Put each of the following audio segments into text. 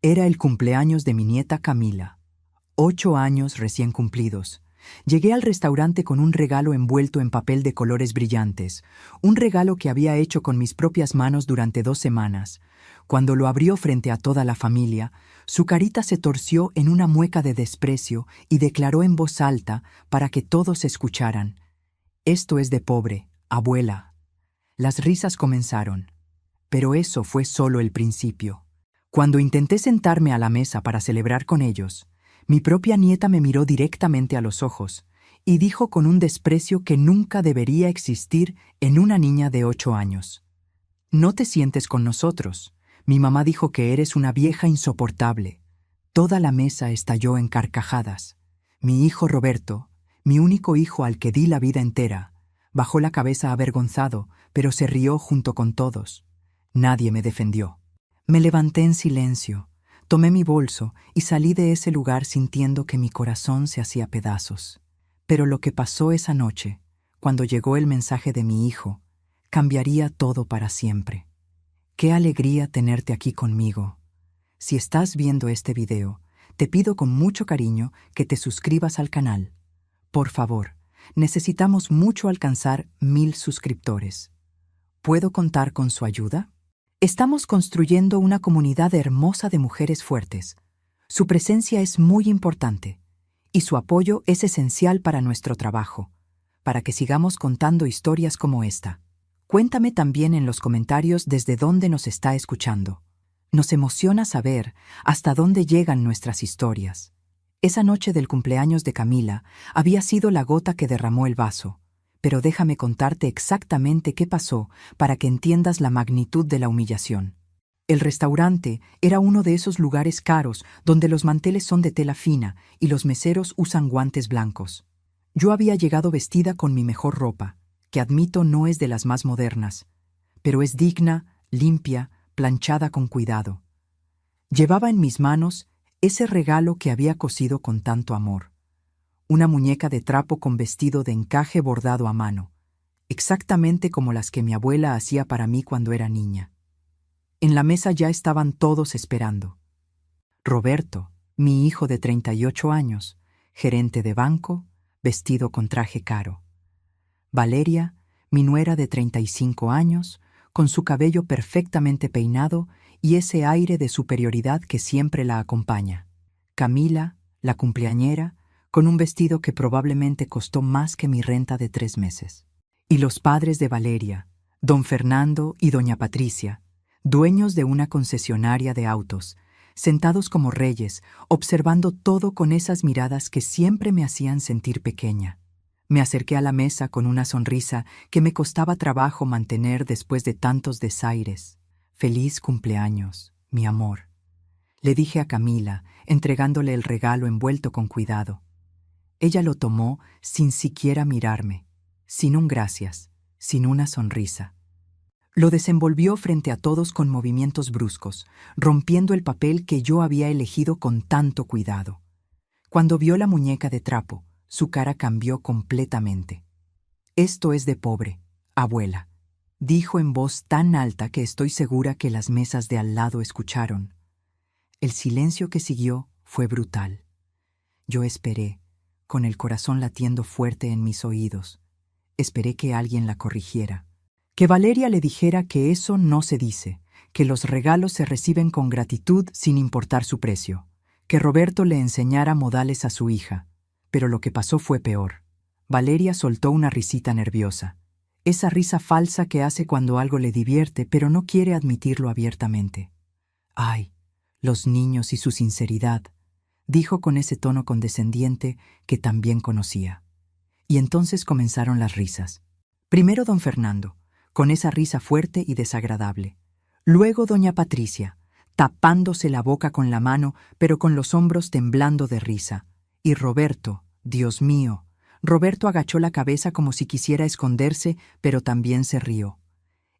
Era el cumpleaños de mi nieta Camila. 8 años recién cumplidos. Llegué al restaurante con un regalo envuelto en papel de colores brillantes, un regalo que había hecho con mis propias manos durante 2 semanas. Cuando lo abrió frente a toda la familia, su carita se torció en una mueca de desprecio y declaró en voz alta para que todos escucharan: «Esto es de pobre, abuela». Las risas comenzaron, pero eso fue solo el principio. Cuando intenté sentarme a la mesa para celebrar con ellos, mi propia nieta me miró directamente a los ojos y dijo con un desprecio que nunca debería existir en una niña de 8 años: «No te sientes con nosotros. Mi mamá dijo que eres una vieja insoportable». Toda la mesa estalló en carcajadas. Mi hijo Roberto, mi único hijo al que di la vida entera, bajó la cabeza avergonzado, pero se rió junto con todos. Nadie me defendió. Me levanté en silencio, tomé mi bolso y salí de ese lugar sintiendo que mi corazón se hacía pedazos. Pero lo que pasó esa noche, cuando llegó el mensaje de mi hijo, cambiaría todo para siempre. Qué alegría tenerte aquí conmigo. Si estás viendo este video, te pido con mucho cariño que te suscribas al canal. Por favor, necesitamos mucho alcanzar 1000 suscriptores. ¿Puedo contar con su ayuda? Estamos construyendo una comunidad hermosa de mujeres fuertes. Su presencia es muy importante y su apoyo es esencial para nuestro trabajo, para que sigamos contando historias como esta. Cuéntame también en los comentarios desde dónde nos está escuchando. Nos emociona saber hasta dónde llegan nuestras historias. Esa noche del cumpleaños de Camila había sido la gota que derramó el vaso. Pero déjame contarte exactamente qué pasó para que entiendas la magnitud de la humillación. El restaurante era uno de esos lugares caros donde los manteles son de tela fina y los meseros usan guantes blancos. Yo había llegado vestida con mi mejor ropa, que admito no es de las más modernas, pero es digna, limpia, planchada con cuidado. Llevaba en mis manos ese regalo que había cosido con tanto amor. Una muñeca de trapo con vestido de encaje bordado a mano, exactamente como las que mi abuela hacía para mí cuando era niña. En la mesa ya estaban todos esperando. Roberto, mi hijo de 38 años, gerente de banco, vestido con traje caro. Valeria, mi nuera de 35 años, con su cabello perfectamente peinado y ese aire de superioridad que siempre la acompaña. Camila, la cumpleañera, con un vestido que probablemente costó más que mi renta de 3 meses. Y los padres de Valeria, don Fernando y doña Patricia, dueños de una concesionaria de autos, sentados como reyes, observando todo con esas miradas que siempre me hacían sentir pequeña. Me acerqué a la mesa con una sonrisa que me costaba trabajo mantener después de tantos desaires. «Feliz cumpleaños, mi amor», le dije a Camila, entregándole el regalo envuelto con cuidado. Ella lo tomó sin siquiera mirarme, sin un gracias, sin una sonrisa. Lo desenvolvió frente a todos con movimientos bruscos, rompiendo el papel que yo había elegido con tanto cuidado. Cuando vio la muñeca de trapo, su cara cambió completamente. «Esto es de pobre, abuela», dijo en voz tan alta que estoy segura que las mesas de al lado escucharon. El silencio que siguió fue brutal. Yo esperé, con el corazón latiendo fuerte en mis oídos. Esperé que alguien la corrigiera. Que Valeria le dijera que eso no se dice, que los regalos se reciben con gratitud sin importar su precio. Que Roberto le enseñara modales a su hija. Pero lo que pasó fue peor. Valeria soltó una risita nerviosa. Esa risa falsa que hace cuando algo le divierte, pero no quiere admitirlo abiertamente. «Ay, los niños y su sinceridad», dijo con ese tono condescendiente que también conocía. Y entonces comenzaron las risas. Primero don Fernando, con esa risa fuerte y desagradable. Luego doña Patricia, tapándose la boca con la mano, pero con los hombros temblando de risa. Y Roberto, Dios mío, Roberto agachó la cabeza como si quisiera esconderse, pero también se rió.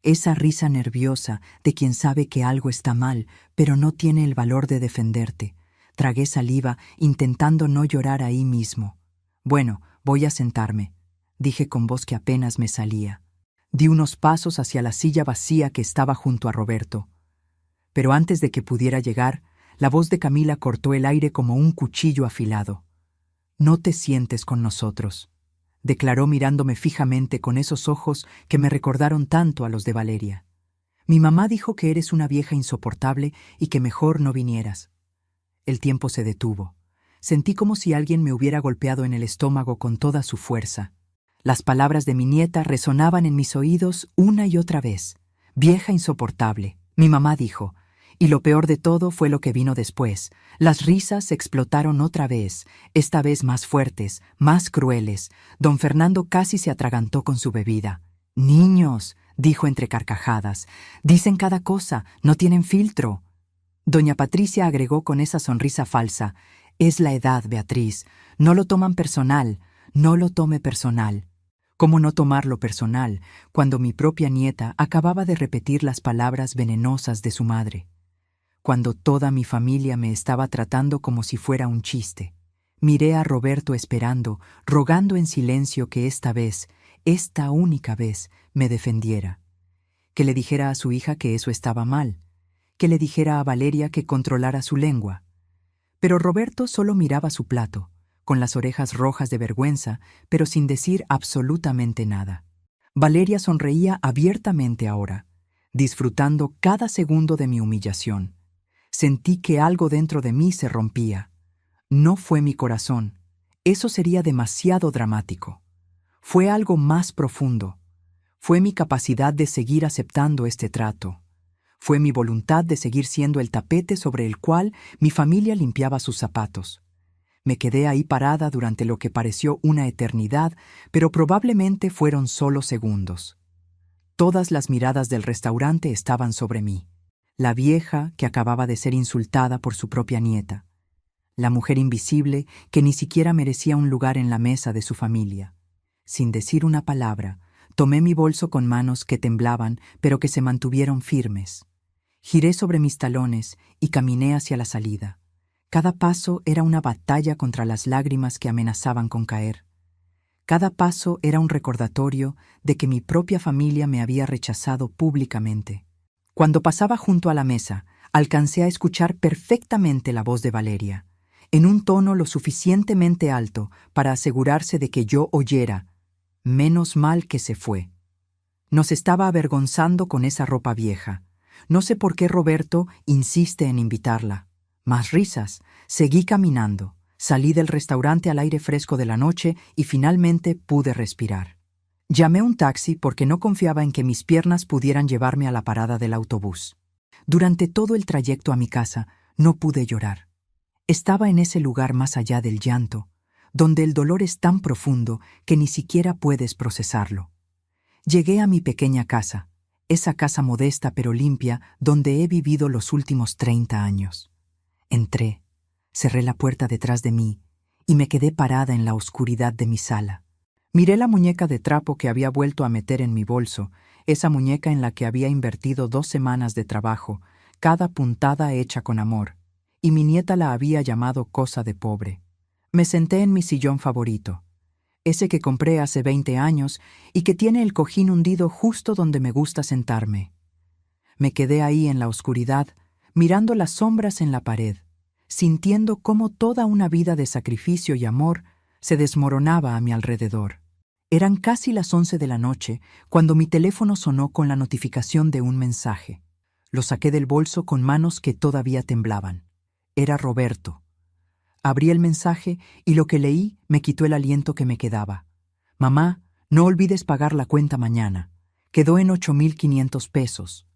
Esa risa nerviosa de quien sabe que algo está mal, pero no tiene el valor de defenderte. Tragué saliva, intentando no llorar ahí mismo. «Bueno, voy a sentarme», dije con voz que apenas me salía. Di unos pasos hacia la silla vacía que estaba junto a Roberto. Pero antes de que pudiera llegar, La voz de Camila cortó el aire como un cuchillo afilado. «No te sientes con nosotros», declaró mirándome fijamente con esos ojos que me recordaron tanto a los de Valeria. «Mi mamá dijo que eres una vieja insoportable y que mejor no vinieras». El tiempo se detuvo. Sentí como si alguien me hubiera golpeado en el estómago con toda su fuerza. Las palabras de mi nieta resonaban en mis oídos una y otra vez. «Vieja insoportable», mi mamá dijo. Y lo peor de todo fue lo que vino después. Las risas explotaron otra vez, esta vez más fuertes, más crueles. Don Fernando casi se atragantó con su bebida. «Niños», dijo entre carcajadas, «dicen cada cosa, no tienen filtro». Doña Patricia agregó con esa sonrisa falsa: «Es la edad, Beatriz. No lo toman personal. No lo tome personal». ¿Cómo no tomarlo personal cuando mi propia nieta acababa de repetir las palabras venenosas de su madre? Cuando toda mi familia me estaba tratando como si fuera un chiste. Miré a Roberto esperando, rogando en silencio que esta vez, esta única vez, me defendiera. Que le dijera a su hija que eso estaba mal. Que le dijera a Valeria que controlara su lengua. Pero Roberto solo miraba su plato, con las orejas rojas de vergüenza, pero sin decir absolutamente nada. Valeria sonreía abiertamente ahora, disfrutando cada segundo de mi humillación. Sentí que algo dentro de mí se rompía. No fue mi corazón. Eso sería demasiado dramático. Fue algo más profundo. Fue mi capacidad de seguir aceptando este trato. Fue mi voluntad de seguir siendo el tapete sobre el cual mi familia limpiaba sus zapatos. Me quedé ahí parada durante lo que pareció una eternidad, pero probablemente fueron solo segundos. Todas las miradas del restaurante estaban sobre mí. La vieja que acababa de ser insultada por su propia nieta. La mujer invisible que ni siquiera merecía un lugar en la mesa de su familia. Sin decir una palabra, tomé mi bolso con manos que temblaban, pero que se mantuvieron firmes. Giré sobre mis talones y caminé hacia la salida. Cada paso era una batalla contra las lágrimas que amenazaban con caer. Cada paso era un recordatorio de que mi propia familia me había rechazado públicamente. Cuando pasaba junto a la mesa, alcancé a escuchar perfectamente la voz de Valeria, en un tono lo suficientemente alto para asegurarse de que yo oyera. «Menos mal que se fue». Nos estaba avergonzando con esa ropa vieja. No sé por qué Roberto insiste en invitarla. Más risas. Seguí caminando. Salí del restaurante al aire fresco de la noche y finalmente pude respirar. Llamé un taxi porque no confiaba en que mis piernas pudieran llevarme a la parada del autobús. Durante todo el trayecto a mi casa no pude llorar. Estaba en ese lugar más allá del llanto, donde el dolor es tan profundo que ni siquiera puedes procesarlo. Llegué a mi pequeña casa, esa casa modesta pero limpia donde he vivido los últimos 30 años. Entré, cerré la puerta detrás de mí y me quedé parada en la oscuridad de mi sala. Miré la muñeca de trapo que había vuelto a meter en mi bolso, esa muñeca en la que había invertido 2 semanas de trabajo, cada puntada hecha con amor, y mi nieta la había llamado cosa de pobre. Me senté en mi sillón favorito, ese que compré hace 20 años y que tiene el cojín hundido justo donde me gusta sentarme. Me quedé ahí en la oscuridad, mirando las sombras en la pared, sintiendo cómo toda una vida de sacrificio y amor se desmoronaba a mi alrededor. Eran casi las 11 de la noche cuando mi teléfono sonó con la notificación de un mensaje. Lo saqué del bolso con manos que todavía temblaban. Era Roberto. Abrí el mensaje y lo que leí me quitó el aliento que me quedaba. «Mamá, no olvides pagar la cuenta mañana. Quedó en 8,500 pesos».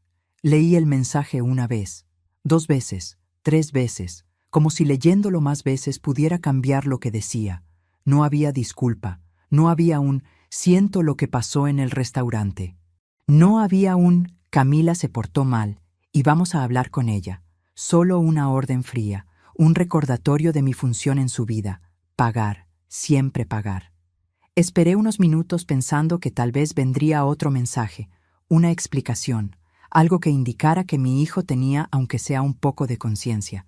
Leí el mensaje una vez, 2 veces, 3 veces, como si leyéndolo más veces pudiera cambiar lo que decía. No había disculpa, no había un «siento lo que pasó en el restaurante». No había un «Camila se portó mal y vamos a hablar con ella». Solo una orden fría, un recordatorio de mi función en su vida: pagar, siempre pagar. Esperé unos minutos pensando que tal vez vendría otro mensaje, una explicación, algo que indicara que mi hijo tenía aunque sea un poco de conciencia.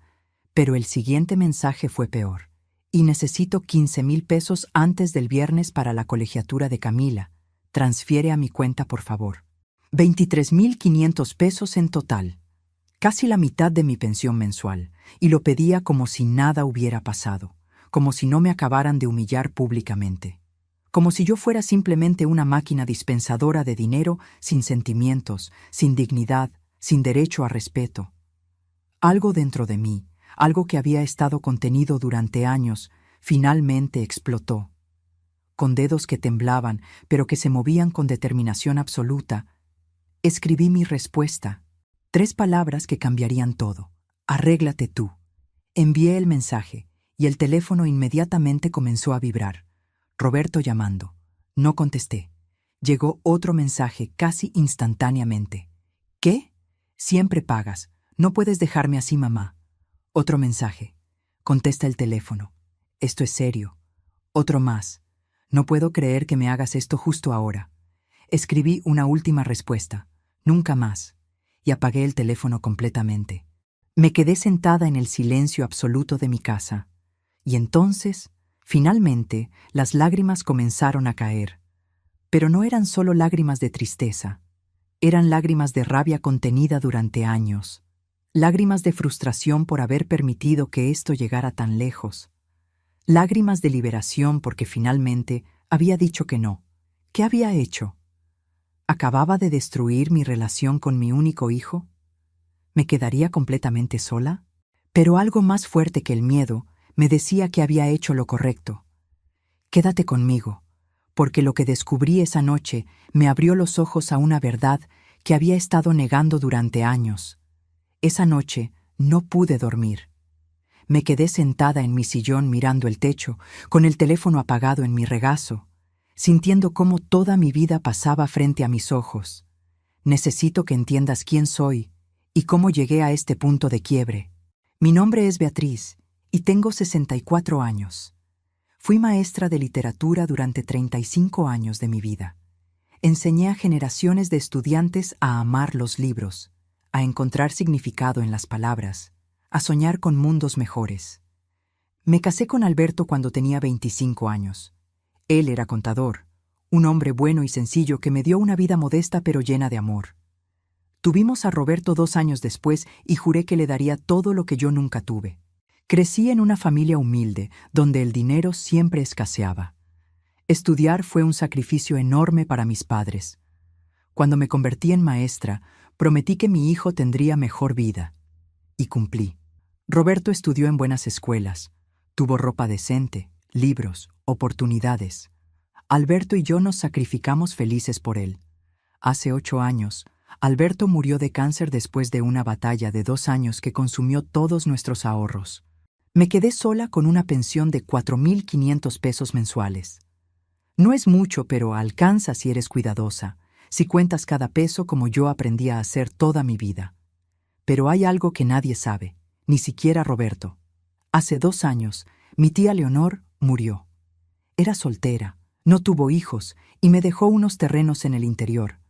Pero el siguiente mensaje fue peor. «Y necesito 15,000 pesos antes del viernes para la colegiatura de Camila. Transfiere a mi cuenta, por favor». 23,500 pesos en total. casi la mitad de mi pensión mensual, y lo pedía como si nada hubiera pasado, como si no me acabaran de humillar públicamente, como si yo fuera simplemente una máquina dispensadora de dinero sin sentimientos, sin dignidad, sin derecho a respeto. Algo dentro de mí, algo que había estado contenido durante años, finalmente explotó. Con dedos que temblaban, pero que se movían con determinación absoluta, escribí mi respuesta. 3 palabras que cambiarían todo. Arréglate tú. Envié el mensaje, y el teléfono inmediatamente comenzó a vibrar. Roberto llamando. No contesté. Llegó otro mensaje casi instantáneamente. ¿Qué? Siempre pagas. No puedes dejarme así, mamá. Otro mensaje. Contesta el teléfono. Esto es serio. Otro más. No puedo creer que me hagas esto justo ahora. Escribí una última respuesta. Nunca más. Y apagué el teléfono completamente. Me quedé sentada en el silencio absoluto de mi casa. Y entonces, finalmente, las lágrimas comenzaron a caer. Pero no eran solo lágrimas de tristeza. Eran lágrimas de rabia contenida durante años. Lágrimas de frustración por haber permitido que esto llegara tan lejos. Lágrimas de liberación porque finalmente había dicho que no. ¿Qué había hecho? ¿Acababa de destruir mi relación con mi único hijo? ¿Me quedaría completamente sola? Pero algo más fuerte que el miedo me decía que había hecho lo correcto. Quédate conmigo, porque lo que descubrí esa noche me abrió los ojos a una verdad que había estado negando durante años. Esa noche no pude dormir. Me quedé sentada en mi sillón mirando el techo, con el teléfono apagado en mi regazo, sintiendo cómo toda mi vida pasaba frente a mis ojos. Necesito que entiendas quién soy y cómo llegué a este punto de quiebre. Mi nombre es Beatriz y tengo 64 años. Fui maestra de literatura durante 35 años de mi vida. Enseñé a generaciones de estudiantes a amar los libros, a encontrar significado en las palabras, a soñar con mundos mejores. Me casé con Alberto cuando tenía 25 años. Él era contador, un hombre bueno y sencillo que me dio una vida modesta pero llena de amor. Tuvimos a Roberto 2 años después y juré que le daría todo lo que yo nunca tuve. Crecí en una familia humilde, donde el dinero siempre escaseaba. Estudiar fue un sacrificio enorme para mis padres. Cuando me convertí en maestra, prometí que mi hijo tendría mejor vida. Y cumplí. Roberto estudió en buenas escuelas, tuvo ropa decente, libros, oportunidades. Alberto y yo nos sacrificamos felices por él. Hace 8 años, Alberto murió de cáncer después de una batalla de 2 años que consumió todos nuestros ahorros. Me quedé sola con una pensión de 4,500 pesos mensuales. No es mucho, pero alcanza si eres cuidadosa, si cuentas cada peso como yo aprendí a hacer toda mi vida. Pero hay algo que nadie sabe, ni siquiera Roberto. Hace 2 años, mi tía Leonor murió. Era soltera, no tuvo hijos y me dejó unos terrenos en el interior.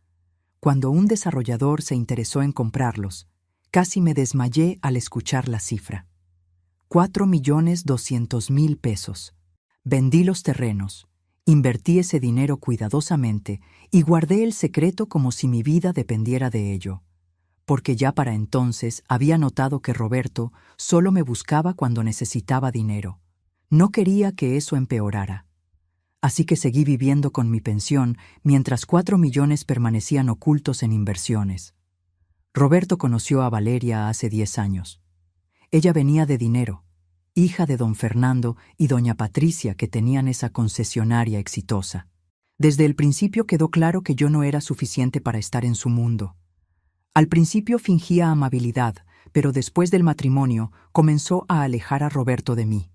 Cuando un desarrollador se interesó en comprarlos, casi me desmayé al escuchar la cifra. 4,200,000 pesos. Vendí los terrenos, invertí ese dinero cuidadosamente y guardé el secreto como si mi vida dependiera de ello. Porque ya para entonces había notado que Roberto solo me buscaba cuando necesitaba dinero. No quería que eso empeorara. Así que seguí viviendo con mi pensión mientras 4 millones permanecían ocultos en inversiones. Roberto conoció a Valeria hace 10 años. Ella venía de dinero, hija de don Fernando y doña Patricia que tenían esa concesionaria exitosa. Desde el principio quedó claro que yo no era suficiente para estar en su mundo. Al principio fingía amabilidad, pero después del matrimonio comenzó a alejar a Roberto de mí.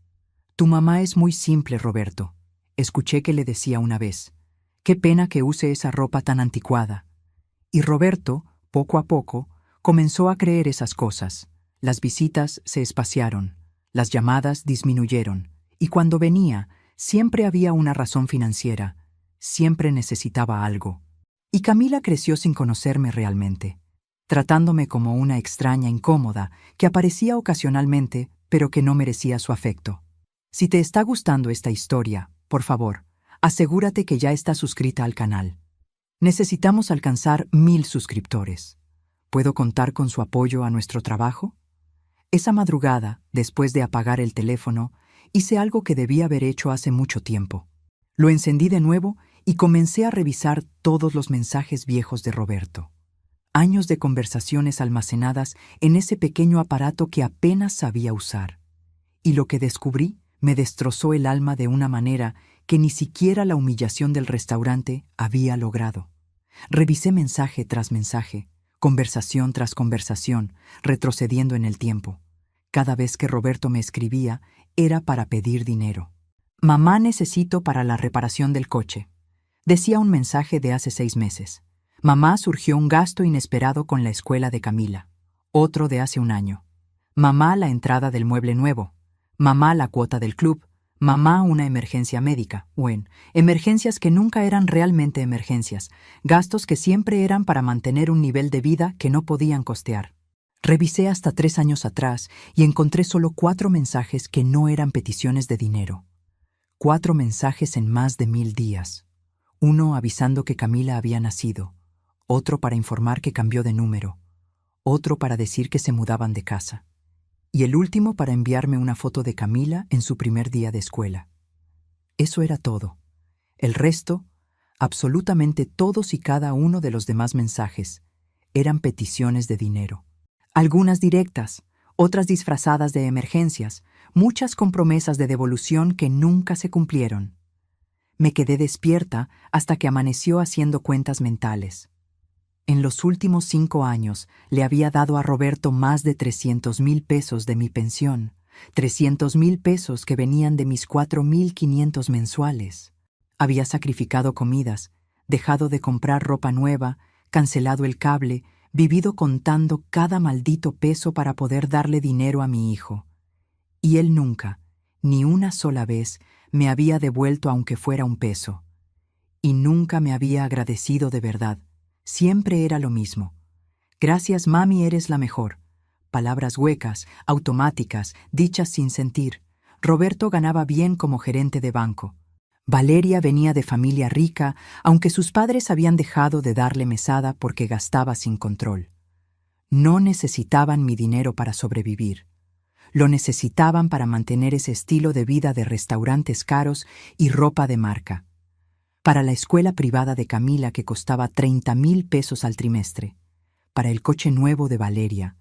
«Tu mamá es muy simple, Roberto», escuché que le decía una vez. «Qué pena que use esa ropa tan anticuada». Y Roberto, poco a poco, comenzó a creer esas cosas. Las visitas se espaciaron, las llamadas disminuyeron, y cuando venía, siempre había una razón financiera, siempre necesitaba algo. Y Camila creció sin conocerme realmente, tratándome como una extraña incómoda que aparecía ocasionalmente, pero que no merecía su afecto. Si te está gustando esta historia, por favor, asegúrate que ya estás suscrita al canal. Necesitamos alcanzar 1,000 suscriptores. ¿Puedo contar con su apoyo a nuestro trabajo? Esa madrugada, después de apagar el teléfono, hice algo que debía haber hecho hace mucho tiempo. Lo encendí de nuevo y comencé a revisar todos los mensajes viejos de Roberto. Años de conversaciones almacenadas en ese pequeño aparato que apenas sabía usar. Y lo que descubrí me destrozó el alma de una manera que ni siquiera la humillación del restaurante había logrado. Revisé mensaje tras mensaje, conversación tras conversación, retrocediendo en el tiempo. Cada vez que Roberto me escribía, era para pedir dinero. Mamá, necesito para la reparación del coche. Decía un mensaje de hace 6 meses. Mamá, surgió un gasto inesperado con la escuela de Camila. Otro de hace 1 año. Mamá, la entrada del mueble nuevo. Mamá, la cuota del club. Mamá, una emergencia médica. Emergencias que nunca eran realmente emergencias. Gastos que siempre eran para mantener un nivel de vida que no podían costear. Revisé hasta 3 años atrás y encontré solo 4 mensajes que no eran peticiones de dinero. 4 mensajes en más de 1000 días. Uno avisando que Camila había nacido. Otro para informar que cambió de número. Otro para decir que se mudaban de casa. Y el último para enviarme una foto de Camila en su primer día de escuela. Eso era todo. El resto, absolutamente todos y cada uno de los demás mensajes, eran peticiones de dinero. Algunas directas, otras disfrazadas de emergencias, muchas con promesas de devolución que nunca se cumplieron. Me quedé despierta hasta que amaneció haciendo cuentas mentales. En los últimos 5 años le había dado a Roberto más de 300,000 pesos de mi pensión, 300,000 pesos que venían de mis 4,500 mensuales. Había sacrificado comidas, dejado de comprar ropa nueva, cancelado el cable, vivido contando cada maldito peso para poder darle dinero a mi hijo. Y él nunca, ni una sola vez, me había devuelto aunque fuera 1 peso. Y nunca me había agradecido de verdad. Siempre era lo mismo. Gracias, mami, eres la mejor. Palabras huecas, automáticas, dichas sin sentir. Roberto ganaba bien como gerente de banco. Valeria venía de familia rica, aunque sus padres habían dejado de darle mesada porque gastaba sin control. No necesitaban mi dinero para sobrevivir. Lo necesitaban para mantener ese estilo de vida de restaurantes caros y ropa de marca. Para la escuela privada de Camila que costaba 30,000 pesos al trimestre, para el coche nuevo de Valeria,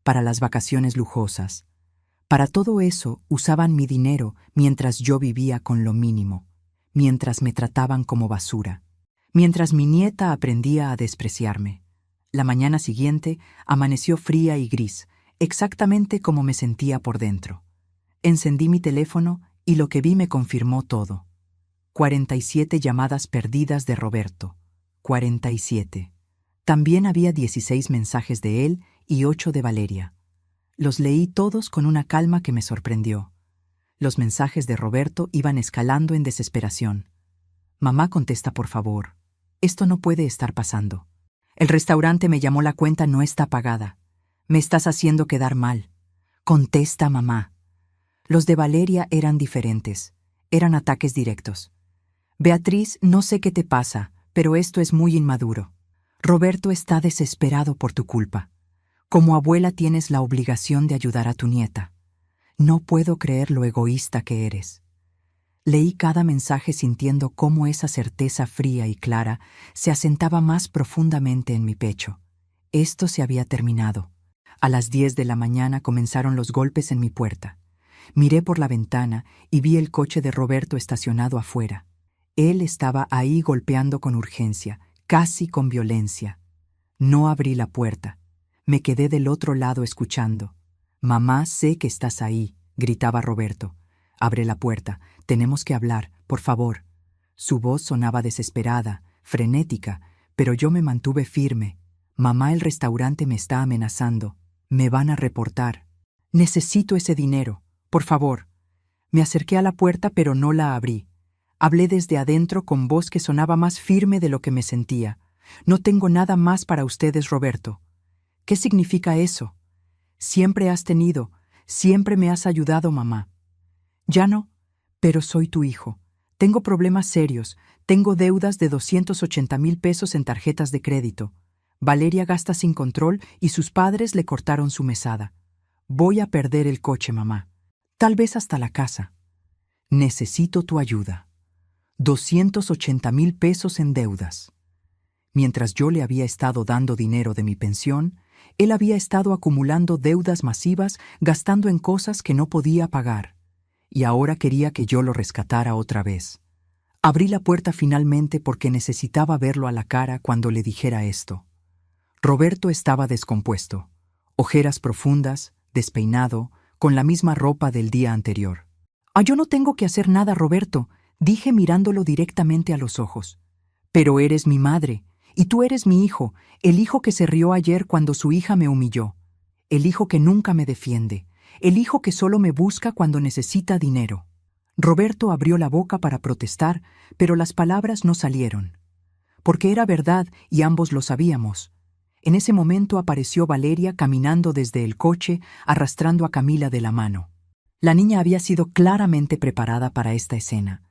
para las vacaciones lujosas. Para todo eso usaban mi dinero mientras yo vivía con lo mínimo, mientras me trataban como basura, mientras mi nieta aprendía a despreciarme. La mañana siguiente amaneció fría y gris, exactamente como me sentía por dentro. Encendí mi teléfono y lo que vi me confirmó todo. 47 llamadas perdidas de Roberto. 47. También había 16 mensajes de él y 8 de Valeria. Los leí todos con una calma que me sorprendió. Los mensajes de Roberto iban escalando en desesperación. Mamá, contesta por favor. Esto no puede estar pasando. El restaurante me llamó, la cuenta no está pagada. Me estás haciendo quedar mal. Contesta, mamá. Los de Valeria eran diferentes. Eran ataques directos. Beatriz, no sé qué te pasa, pero esto es muy inmaduro. Roberto está desesperado por tu culpa. Como abuela tienes la obligación de ayudar a tu nieta. No puedo creer lo egoísta que eres. Leí cada mensaje sintiendo cómo esa certeza fría y clara se asentaba más profundamente en mi pecho. Esto se había terminado. A las 10 de la mañana comenzaron los golpes en mi puerta. Miré por la ventana y vi el coche de Roberto estacionado afuera. Él estaba ahí golpeando con urgencia, casi con violencia. No abrí la puerta. Me quedé del otro lado escuchando. «Mamá, sé que estás ahí», gritaba Roberto. «Abre la puerta. Tenemos que hablar, por favor». Su voz sonaba desesperada, frenética, pero yo me mantuve firme. «Mamá, el restaurante me está amenazando. Me van a reportar. Necesito ese dinero. Por favor». Me acerqué a la puerta, pero no la abrí. Hablé desde adentro con voz que sonaba más firme de lo que me sentía. «No tengo nada más para ustedes, Roberto». «¿Qué significa eso?» «Siempre has tenido, siempre me has ayudado, mamá». «Ya no, pero soy tu hijo. Tengo problemas serios, tengo deudas de 280,000 pesos en tarjetas de crédito. Valeria gasta sin control y sus padres le cortaron su mesada. Voy a perder el coche, mamá. Tal vez hasta la casa. Necesito tu ayuda. 280,000 pesos en deudas. Mientras yo le había estado dando dinero de mi pensión, él había estado acumulando deudas masivas, gastando en cosas que no podía pagar. Y ahora quería que yo lo rescatara otra vez. Abrí la puerta finalmente porque necesitaba verlo a la cara cuando le dijera esto. Roberto estaba descompuesto, ojeras profundas, despeinado, con la misma ropa del día anterior. Yo no tengo que hacer nada, Roberto, dije mirándolo directamente a los ojos. Pero eres mi madre, y tú eres mi hijo, el hijo que se rió ayer cuando su hija me humilló, el hijo que nunca me defiende, el hijo que solo me busca cuando necesita dinero. Roberto abrió la boca para protestar, pero las palabras no salieron. Porque era verdad y ambos lo sabíamos. En ese momento apareció Valeria caminando desde el coche, arrastrando a Camila de la mano. La niña había sido claramente preparada para esta escena.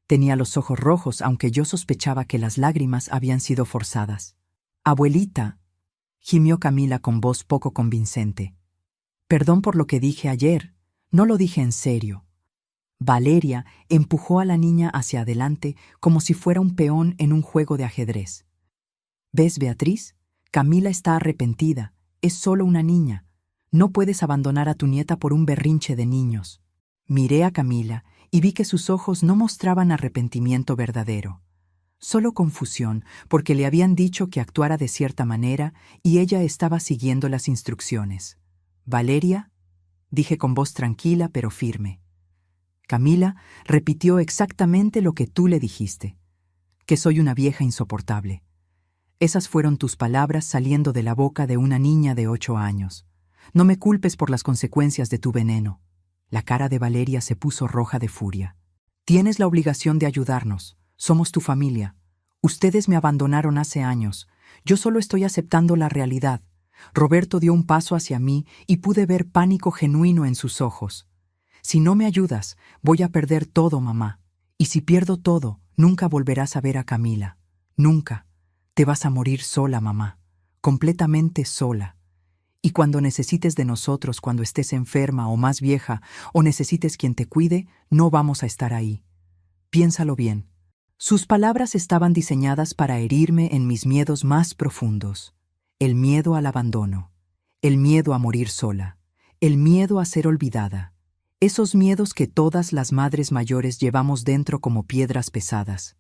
Tenía los ojos rojos, aunque yo sospechaba que las lágrimas habían sido forzadas. «Abuelita», gimió Camila con voz poco convincente. «Perdón por lo que dije ayer. No lo dije en serio». Valeria empujó a la niña hacia adelante como si fuera un peón en un juego de ajedrez. «¿Ves, Beatriz? Camila está arrepentida. Es solo una niña. No puedes abandonar a tu nieta por un berrinche de niños». Miré a Camila y vi que sus ojos no mostraban arrepentimiento verdadero. Solo confusión, porque le habían dicho que actuara de cierta manera y ella estaba siguiendo las instrucciones. «Valeria», dije con voz tranquila pero firme. Camila repitió exactamente lo que tú le dijiste, que soy una vieja insoportable. Esas fueron tus palabras saliendo de la boca de una niña de 8 años. No me culpes por las consecuencias de tu veneno. La cara de Valeria se puso roja de furia. Tienes la obligación de ayudarnos. Somos tu familia. Ustedes me abandonaron hace años. Yo solo estoy aceptando la realidad. Roberto dio un paso hacia mí y pude ver pánico genuino en sus ojos. Si no me ayudas, voy a perder todo, mamá. Y si pierdo todo, nunca volverás a ver a Camila. Nunca. Te vas a morir sola, mamá. Completamente sola. Y cuando necesites de nosotros, cuando estés enferma o más vieja, o necesites quien te cuide, no vamos a estar ahí. Piénsalo bien. Sus palabras estaban diseñadas para herirme en mis miedos más profundos. El miedo al abandono. El miedo a morir sola. El miedo a ser olvidada. Esos miedos que todas las madres mayores llevamos dentro como piedras pesadas.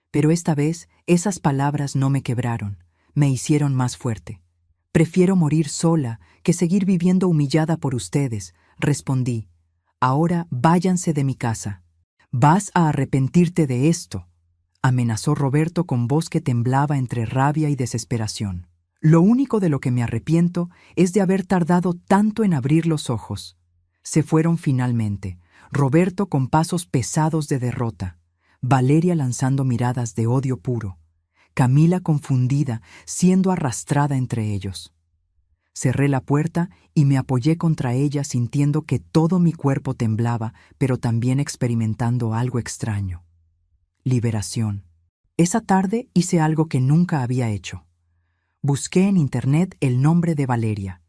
Pero esta vez, esas palabras no me quebraron, me hicieron más fuerte. Prefiero morir sola que seguir viviendo humillada por ustedes, respondí. Ahora váyanse de mi casa. Vas a arrepentirte de esto, amenazó Roberto con voz que temblaba entre rabia y desesperación. Lo único de lo que me arrepiento es de haber tardado tanto en abrir los ojos. Se fueron finalmente, Roberto con pasos pesados de derrota, Valeria lanzando miradas de odio puro, Camila confundida, siendo arrastrada entre ellos. Cerré la puerta y me apoyé contra ella sintiendo que todo mi cuerpo temblaba, pero también experimentando algo extraño. Liberación. Esa tarde hice algo que nunca había hecho. Busqué en internet el nombre de Valeria.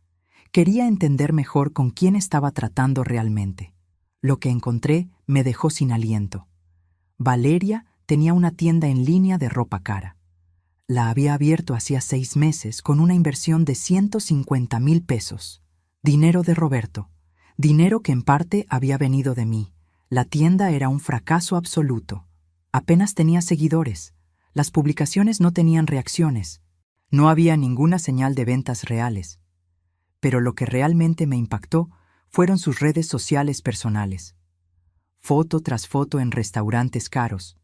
Quería entender mejor con quién estaba tratando realmente. Lo que encontré me dejó sin aliento. Valeria tenía una tienda en línea de ropa cara. La había abierto hacía 6 meses con una inversión de 150,000 pesos. Dinero de Roberto. Dinero que en parte había venido de mí. La tienda era un fracaso absoluto. Apenas tenía seguidores. Las publicaciones no tenían reacciones. No había ninguna señal de ventas reales. Pero lo que realmente me impactó fueron sus redes sociales personales. Foto tras foto en restaurantes caros.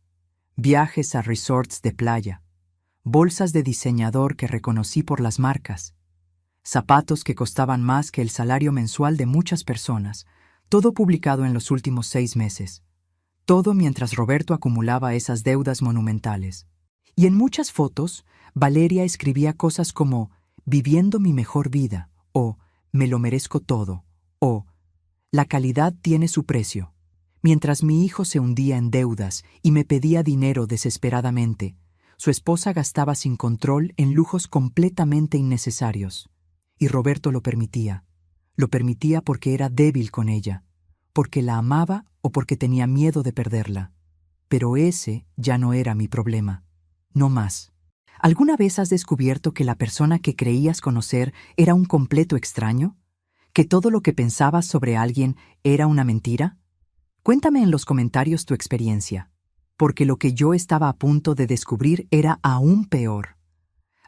Viajes a resorts de playa. Bolsas de diseñador que reconocí por las marcas, zapatos que costaban más que el salario mensual de muchas personas, todo publicado en los últimos 6 meses. Todo mientras Roberto acumulaba esas deudas monumentales. Y en muchas fotos, Valeria escribía cosas como «viviendo mi mejor vida» o «me lo merezco todo» o «la calidad tiene su precio». Mientras mi hijo se hundía en deudas y me pedía dinero desesperadamente, Su esposa gastaba sin control en lujos completamente innecesarios. Y Roberto lo permitía. Lo permitía porque era débil con ella, porque la amaba o porque tenía miedo de perderla. Pero ese ya no era mi problema. No más. ¿Alguna vez has descubierto que la persona que creías conocer era un completo extraño? ¿Que todo lo que pensabas sobre alguien era una mentira? Cuéntame en los comentarios tu experiencia, porque lo que yo estaba a punto de descubrir era aún peor.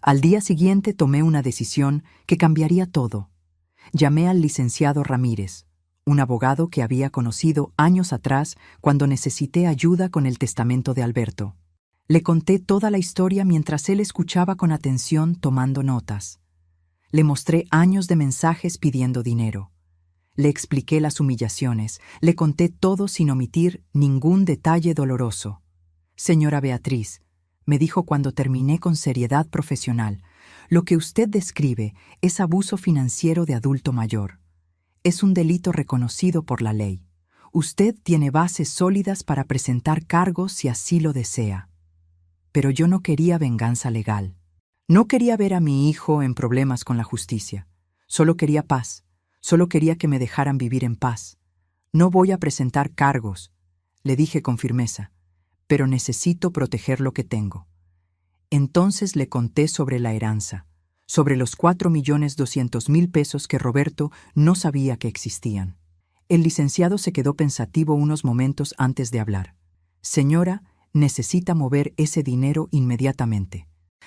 Al día siguiente tomé una decisión que cambiaría todo. Llamé al licenciado Ramírez, un abogado que había conocido años atrás cuando necesité ayuda con el testamento de Alberto. Le conté toda la historia mientras él escuchaba con atención tomando notas. Le mostré años de mensajes pidiendo dinero. Le expliqué las humillaciones, le conté todo sin omitir ningún detalle doloroso. Señora Beatriz, me dijo cuando terminé con seriedad profesional, lo que usted describe es abuso financiero de adulto mayor. Es un delito reconocido por la ley. Usted tiene bases sólidas para presentar cargos si así lo desea. Pero yo no quería venganza legal. No quería ver a mi hijo en problemas con la justicia. Solo quería paz. Solo quería que me dejaran vivir en paz. No voy a presentar cargos, le dije con firmeza, pero necesito proteger lo que tengo. Entonces le conté sobre la heranza, sobre los 4.200.000 pesos que Roberto no sabía que existían. El licenciado se quedó pensativo unos momentos antes de hablar. Señora, necesita mover ese dinero inmediatamente.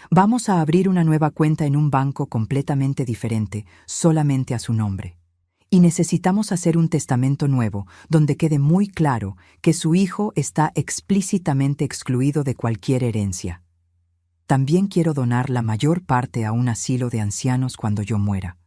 Vamos a abrir una nueva cuenta en un banco completamente diferente, solamente a su nombre. Y necesitamos hacer un testamento nuevo, donde quede muy claro que su hijo está explícitamente excluido de cualquier herencia. También quiero donar la mayor parte a un asilo de ancianos cuando yo muera.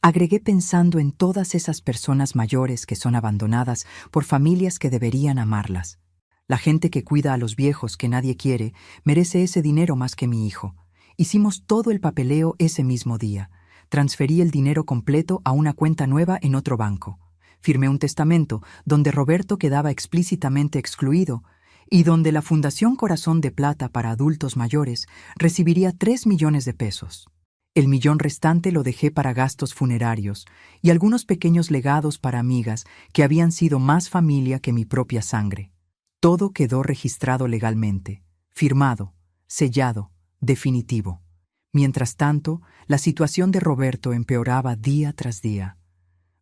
Agregué pensando en todas esas personas mayores que son abandonadas por familias que deberían amarlas. La gente que cuida a los viejos que nadie quiere merece ese dinero más que mi hijo. Hicimos todo el papeleo ese mismo día. Transferí el dinero completo a una cuenta nueva en otro banco. Firmé un testamento donde Roberto quedaba explícitamente excluido y donde la Fundación Corazón de Plata para Adultos Mayores recibiría 3 millones de pesos. El millón restante lo dejé para gastos funerarios y algunos pequeños legados para amigas que habían sido más familia que mi propia sangre. Todo quedó registrado legalmente, firmado, sellado, definitivo. Mientras tanto, la situación de Roberto empeoraba día tras día.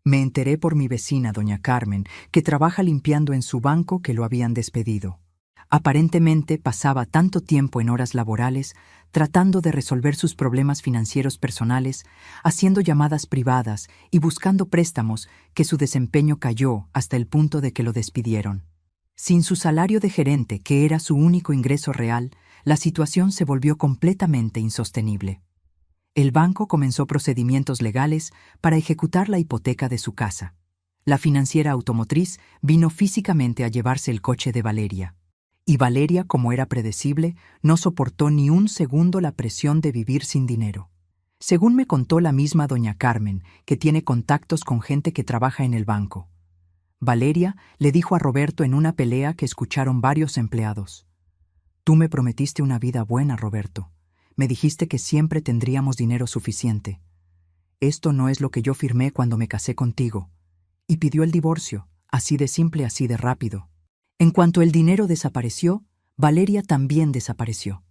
Me enteré por mi vecina, doña Carmen, que trabaja limpiando en su banco que lo habían despedido. Aparentemente pasaba tanto tiempo en horas laborales tratando de resolver sus problemas financieros personales, haciendo llamadas privadas y buscando préstamos que su desempeño cayó hasta el punto de que lo despidieron. Sin su salario de gerente, que era su único ingreso real, la situación se volvió completamente insostenible. El banco comenzó procedimientos legales para ejecutar la hipoteca de su casa. La financiera automotriz vino físicamente a llevarse el coche de Valeria. Y Valeria, como era predecible, no soportó ni un segundo la presión de vivir sin dinero. Según me contó la misma doña Carmen, que tiene contactos con gente que trabaja en el banco. Valeria le dijo a Roberto en una pelea que escucharon varios empleados: «Tú me prometiste una vida buena, Roberto. Me dijiste que siempre tendríamos dinero suficiente. Esto no es lo que yo firmé cuando me casé contigo». Y pidió el divorcio, así de simple, así de rápido. En cuanto el dinero desapareció, Valeria también desapareció.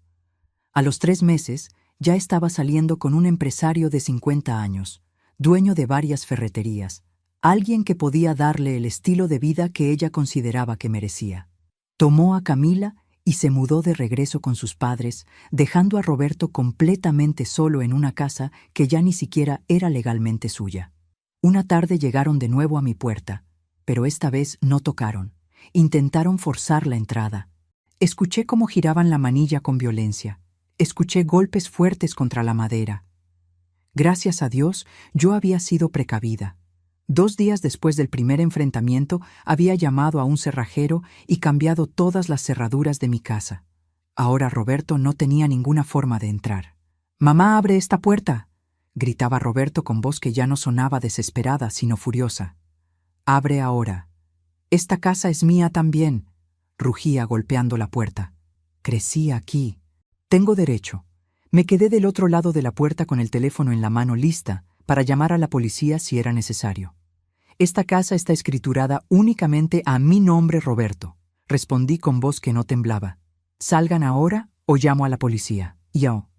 A los 3 meses, ya estaba saliendo con un empresario de 50 años, dueño de varias ferreterías, alguien que podía darle el estilo de vida que ella consideraba que merecía. Tomó a Camila y se mudó de regreso con sus padres, dejando a Roberto completamente solo en una casa que ya ni siquiera era legalmente suya. Una tarde llegaron de nuevo a mi puerta, pero esta vez no tocaron. Intentaron forzar la entrada. Escuché cómo giraban la manilla con violencia. Escuché golpes fuertes contra la madera. Gracias a Dios, yo había sido precavida. 2 días después del primer enfrentamiento, había llamado a un cerrajero y cambiado todas las cerraduras de mi casa. Ahora Roberto no tenía ninguna forma de entrar. «¡Mamá, abre esta puerta!», gritaba Roberto con voz que ya no sonaba desesperada, sino furiosa. «Abre ahora. Esta casa es mía también», rugía golpeando la puerta. «Crecí aquí. Tengo derecho. Me quedé del otro lado de la puerta con el teléfono en la mano lista para llamar a la policía si era necesario. Esta casa está escriturada únicamente a mi nombre, Roberto. Respondí con voz que no temblaba. Salgan ahora o llamo a la policía. Yo.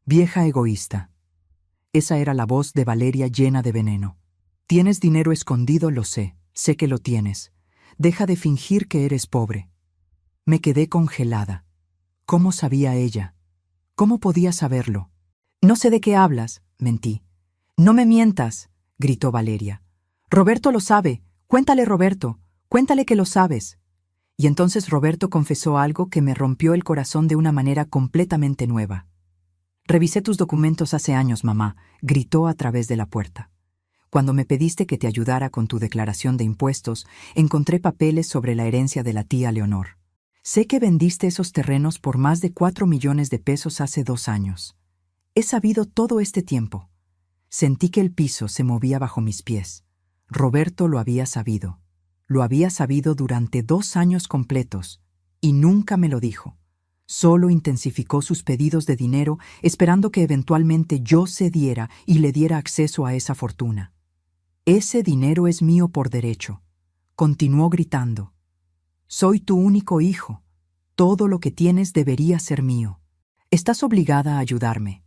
Vieja egoísta. Esa era la voz de Valeria llena de veneno. Tienes dinero escondido, lo sé. Sé que lo tienes. Deja de fingir que eres pobre. Me quedé congelada. ¿Cómo sabía ella? ¿Cómo podía saberlo? No sé de qué hablas, mentí. No me mientas, gritó Valeria. Roberto lo sabe. Cuéntale, Roberto. Cuéntale que lo sabes. Y entonces Roberto confesó algo que me rompió el corazón de una manera completamente nueva. Revisé tus documentos hace años, mamá, gritó a través de la puerta. Cuando me pediste que te ayudara con tu declaración de impuestos, encontré papeles sobre la herencia de la tía Leonor. Sé que vendiste esos terrenos por más de 4 millones de pesos hace 2 años. He sabido todo este tiempo. Sentí que el piso se movía bajo mis pies. Roberto lo había sabido. Lo había sabido durante 2 años completos, y nunca me lo dijo. Solo intensificó sus pedidos de dinero, esperando que eventualmente yo cediera y le diera acceso a esa fortuna. Ese dinero es mío por derecho. Continuó gritando. Soy tu único hijo. Todo lo que tienes debería ser mío. Estás obligada a ayudarme.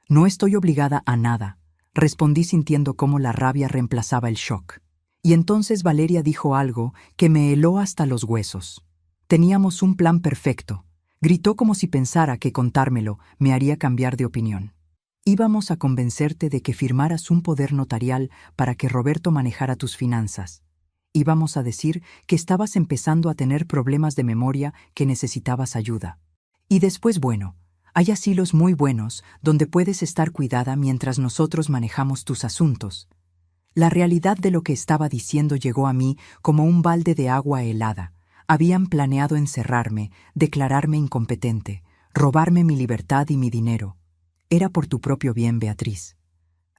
No estoy obligada a nada, respondí sintiendo cómo la rabia reemplazaba el shock. Y entonces Valeria dijo algo que me heló hasta los huesos. Teníamos un plan perfecto. Gritó como si pensara que contármelo me haría cambiar de opinión. Íbamos a convencerte de que firmaras un poder notarial para que Roberto manejara tus finanzas. Íbamos a decir que estabas empezando a tener problemas de memoria, que necesitabas ayuda. Y después, bueno, hay asilos muy buenos donde puedes estar cuidada mientras nosotros manejamos tus asuntos. La realidad de lo que estaba diciendo llegó a mí como un balde de agua helada. Habían planeado encerrarme, declararme incompetente, robarme mi libertad y mi dinero. Era por tu propio bien, Beatriz,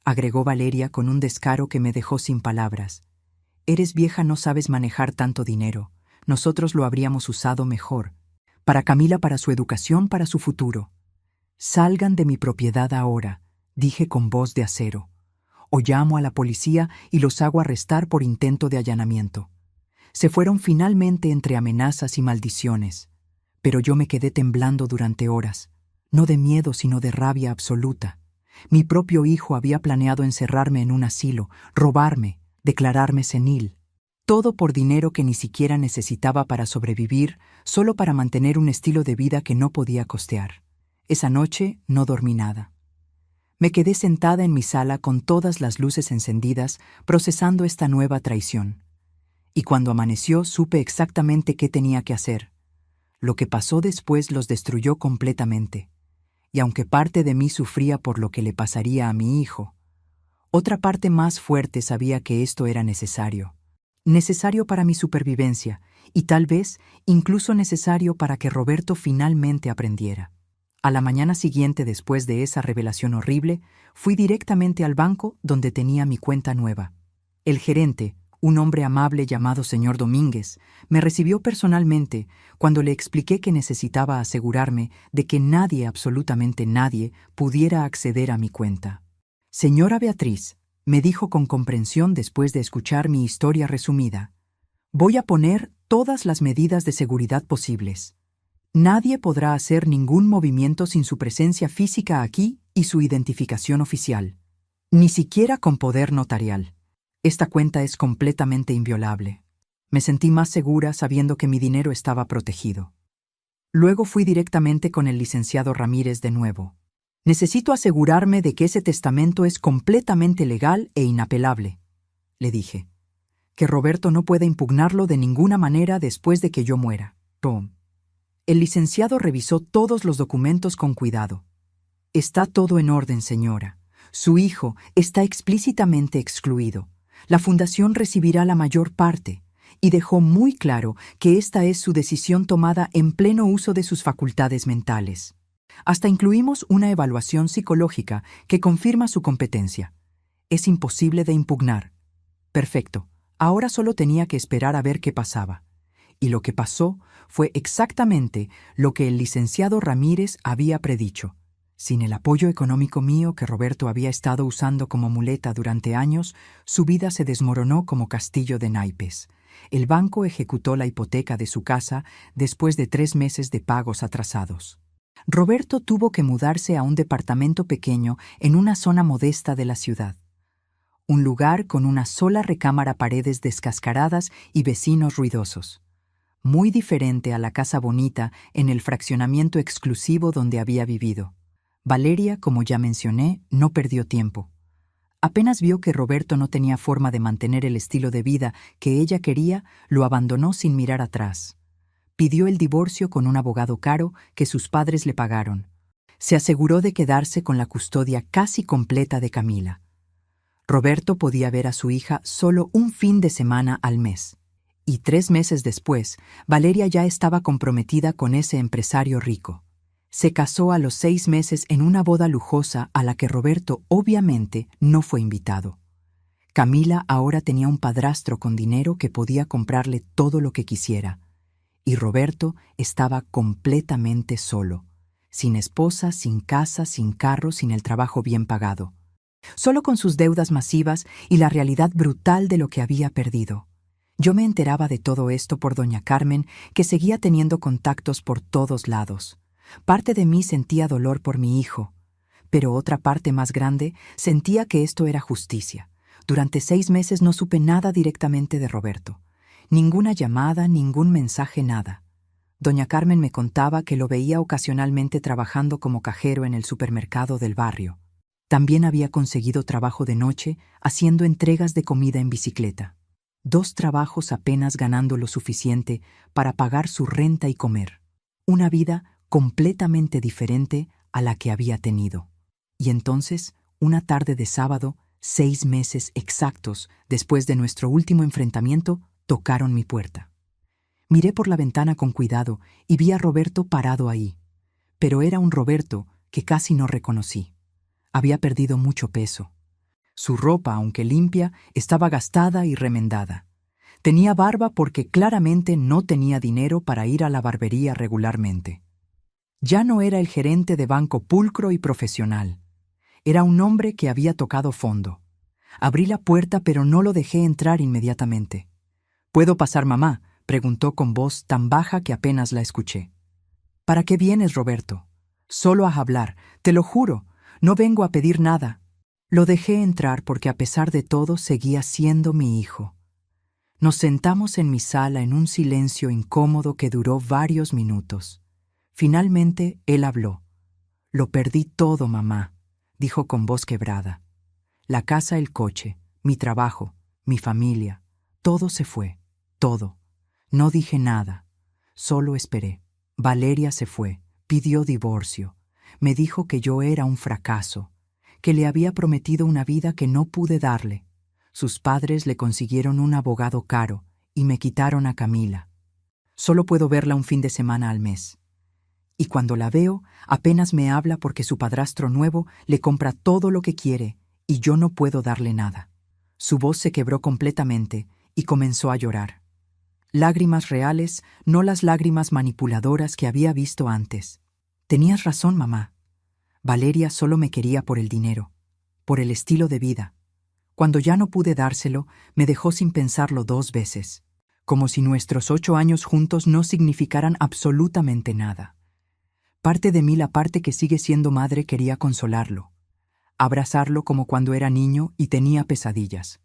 agregó Valeria con un descaro que me dejó sin palabras. Eres vieja, no sabes manejar tanto dinero. Nosotros lo habríamos usado mejor. Para Camila, para su educación, para su futuro. Salgan de mi propiedad ahora, dije con voz de acero. O llamo a la policía y los hago arrestar por intento de allanamiento. Se fueron finalmente entre amenazas y maldiciones, pero yo me quedé temblando durante horas, no de miedo sino de rabia absoluta. Mi propio hijo había planeado encerrarme en un asilo, robarme, declararme senil. Todo por dinero que ni siquiera necesitaba para sobrevivir, solo para mantener un estilo de vida que no podía costear. Esa noche no dormí nada. Me quedé sentada en mi sala con todas las luces encendidas, procesando esta nueva traición. Y cuando amaneció supe exactamente qué tenía que hacer. Lo que pasó después los destruyó completamente. Y aunque parte de mí sufría por lo que le pasaría a mi hijo, otra parte más fuerte sabía que esto era necesario. Necesario para mi supervivencia y tal vez incluso necesario para que Roberto finalmente aprendiera. A la mañana siguiente, después de esa revelación horrible, fui directamente al banco donde tenía mi cuenta nueva. El gerente, un hombre amable llamado señor Domínguez, me recibió personalmente cuando le expliqué que necesitaba asegurarme de que nadie, absolutamente nadie, pudiera acceder a mi cuenta. Señora Beatriz, me dijo con comprensión después de escuchar mi historia resumida, voy a poner todas las medidas de seguridad posibles. Nadie podrá hacer ningún movimiento sin su presencia física aquí y su identificación oficial, ni siquiera con poder notarial. Esta cuenta es completamente inviolable. Me sentí más segura sabiendo que mi dinero estaba protegido. Luego fui directamente con el licenciado Ramírez de nuevo. Necesito asegurarme de que ese testamento es completamente legal e inapelable, le dije. Que Roberto no pueda impugnarlo de ninguna manera después de que yo muera. Tom. El licenciado revisó todos los documentos con cuidado. Está todo en orden, señora. Su hijo está explícitamente excluido. La fundación recibirá la mayor parte, y dejó muy claro que esta es su decisión tomada en pleno uso de sus facultades mentales. Hasta incluimos una evaluación psicológica que confirma su competencia. Es imposible de impugnar. Perfecto. Ahora solo tenía que esperar a ver qué pasaba. Y lo que pasó fue exactamente lo que el licenciado Ramírez había predicho. Sin el apoyo económico mío que Roberto había estado usando como muleta durante años, su vida se desmoronó como castillo de naipes. El banco ejecutó la hipoteca de su casa después de 3 meses de pagos atrasados. Roberto tuvo que mudarse a un departamento pequeño en una zona modesta de la ciudad. Un lugar con una sola recámara, paredes descascaradas y vecinos ruidosos. Muy diferente a la casa bonita en el fraccionamiento exclusivo donde había vivido. Valeria, como ya mencioné, no perdió tiempo. Apenas vio que Roberto no tenía forma de mantener el estilo de vida que ella quería, lo abandonó sin mirar atrás. Pidió el divorcio con un abogado caro que sus padres le pagaron. Se aseguró de quedarse con la custodia casi completa de Camila. Roberto podía ver a su hija solo un fin de semana al mes. Y 3 meses después, Valeria ya estaba comprometida con ese empresario rico. Se casó a los 6 meses en una boda lujosa a la que Roberto obviamente no fue invitado. Camila ahora tenía un padrastro con dinero que podía comprarle todo lo que quisiera. Y Roberto estaba completamente solo, sin esposa, sin casa, sin carro, sin el trabajo bien pagado. Solo con sus deudas masivas y la realidad brutal de lo que había perdido. Yo me enteraba de todo esto por doña Carmen, que seguía teniendo contactos por todos lados. Parte de mí sentía dolor por mi hijo, pero otra parte más grande sentía que esto era justicia. Durante 6 meses no supe nada directamente de Roberto. Ninguna llamada, ningún mensaje, nada. Doña Carmen me contaba que lo veía ocasionalmente trabajando como cajero en el supermercado del barrio. También había conseguido trabajo de noche haciendo entregas de comida en bicicleta. 2 trabajos apenas ganando lo suficiente para pagar su renta y comer. Una vida completamente diferente a la que había tenido. Y entonces, una tarde de sábado, 6 meses exactos después de nuestro último enfrentamiento, tocaron mi puerta. Miré por la ventana con cuidado y vi a Roberto parado ahí. Pero era un Roberto que casi no reconocí. Había perdido mucho peso. Su ropa, aunque limpia, estaba gastada y remendada. Tenía barba porque claramente no tenía dinero para ir a la barbería regularmente. Ya no era el gerente de banco pulcro y profesional. Era un hombre que había tocado fondo. Abrí la puerta, pero no lo dejé entrar inmediatamente. «¿Puedo pasar, mamá?», preguntó con voz tan baja que apenas la escuché. «¿Para qué vienes, Roberto?» «Solo a hablar, te lo juro. No vengo a pedir nada». Lo dejé entrar porque a pesar de todo seguía siendo mi hijo. Nos sentamos en mi sala en un silencio incómodo que duró varios minutos. Finalmente, él habló. «Lo perdí todo, mamá», dijo con voz quebrada. «La casa, el coche, mi trabajo, mi familia, todo se fue, todo. No dije nada, solo esperé. Valeria se fue, pidió divorcio, me dijo que yo era un fracaso, que le había prometido una vida que no pude darle. Sus padres le consiguieron un abogado caro y me quitaron a Camila. Solo puedo verla un fin de semana al mes. Y cuando la veo, apenas me habla porque su padrastro nuevo le compra todo lo que quiere y yo no puedo darle nada». Su voz se quebró completamente y comenzó a llorar. Lágrimas reales, no las lágrimas manipuladoras que había visto antes. «Tenías razón, mamá. Valeria solo me quería por el dinero, por el estilo de vida. Cuando ya no pude dárselo, me dejó sin pensarlo 2 veces, como si nuestros 8 años juntos no significaran absolutamente nada. Parte de mí, la parte que sigue siendo madre, quería consolarlo, abrazarlo como cuando era niño y tenía pesadillas.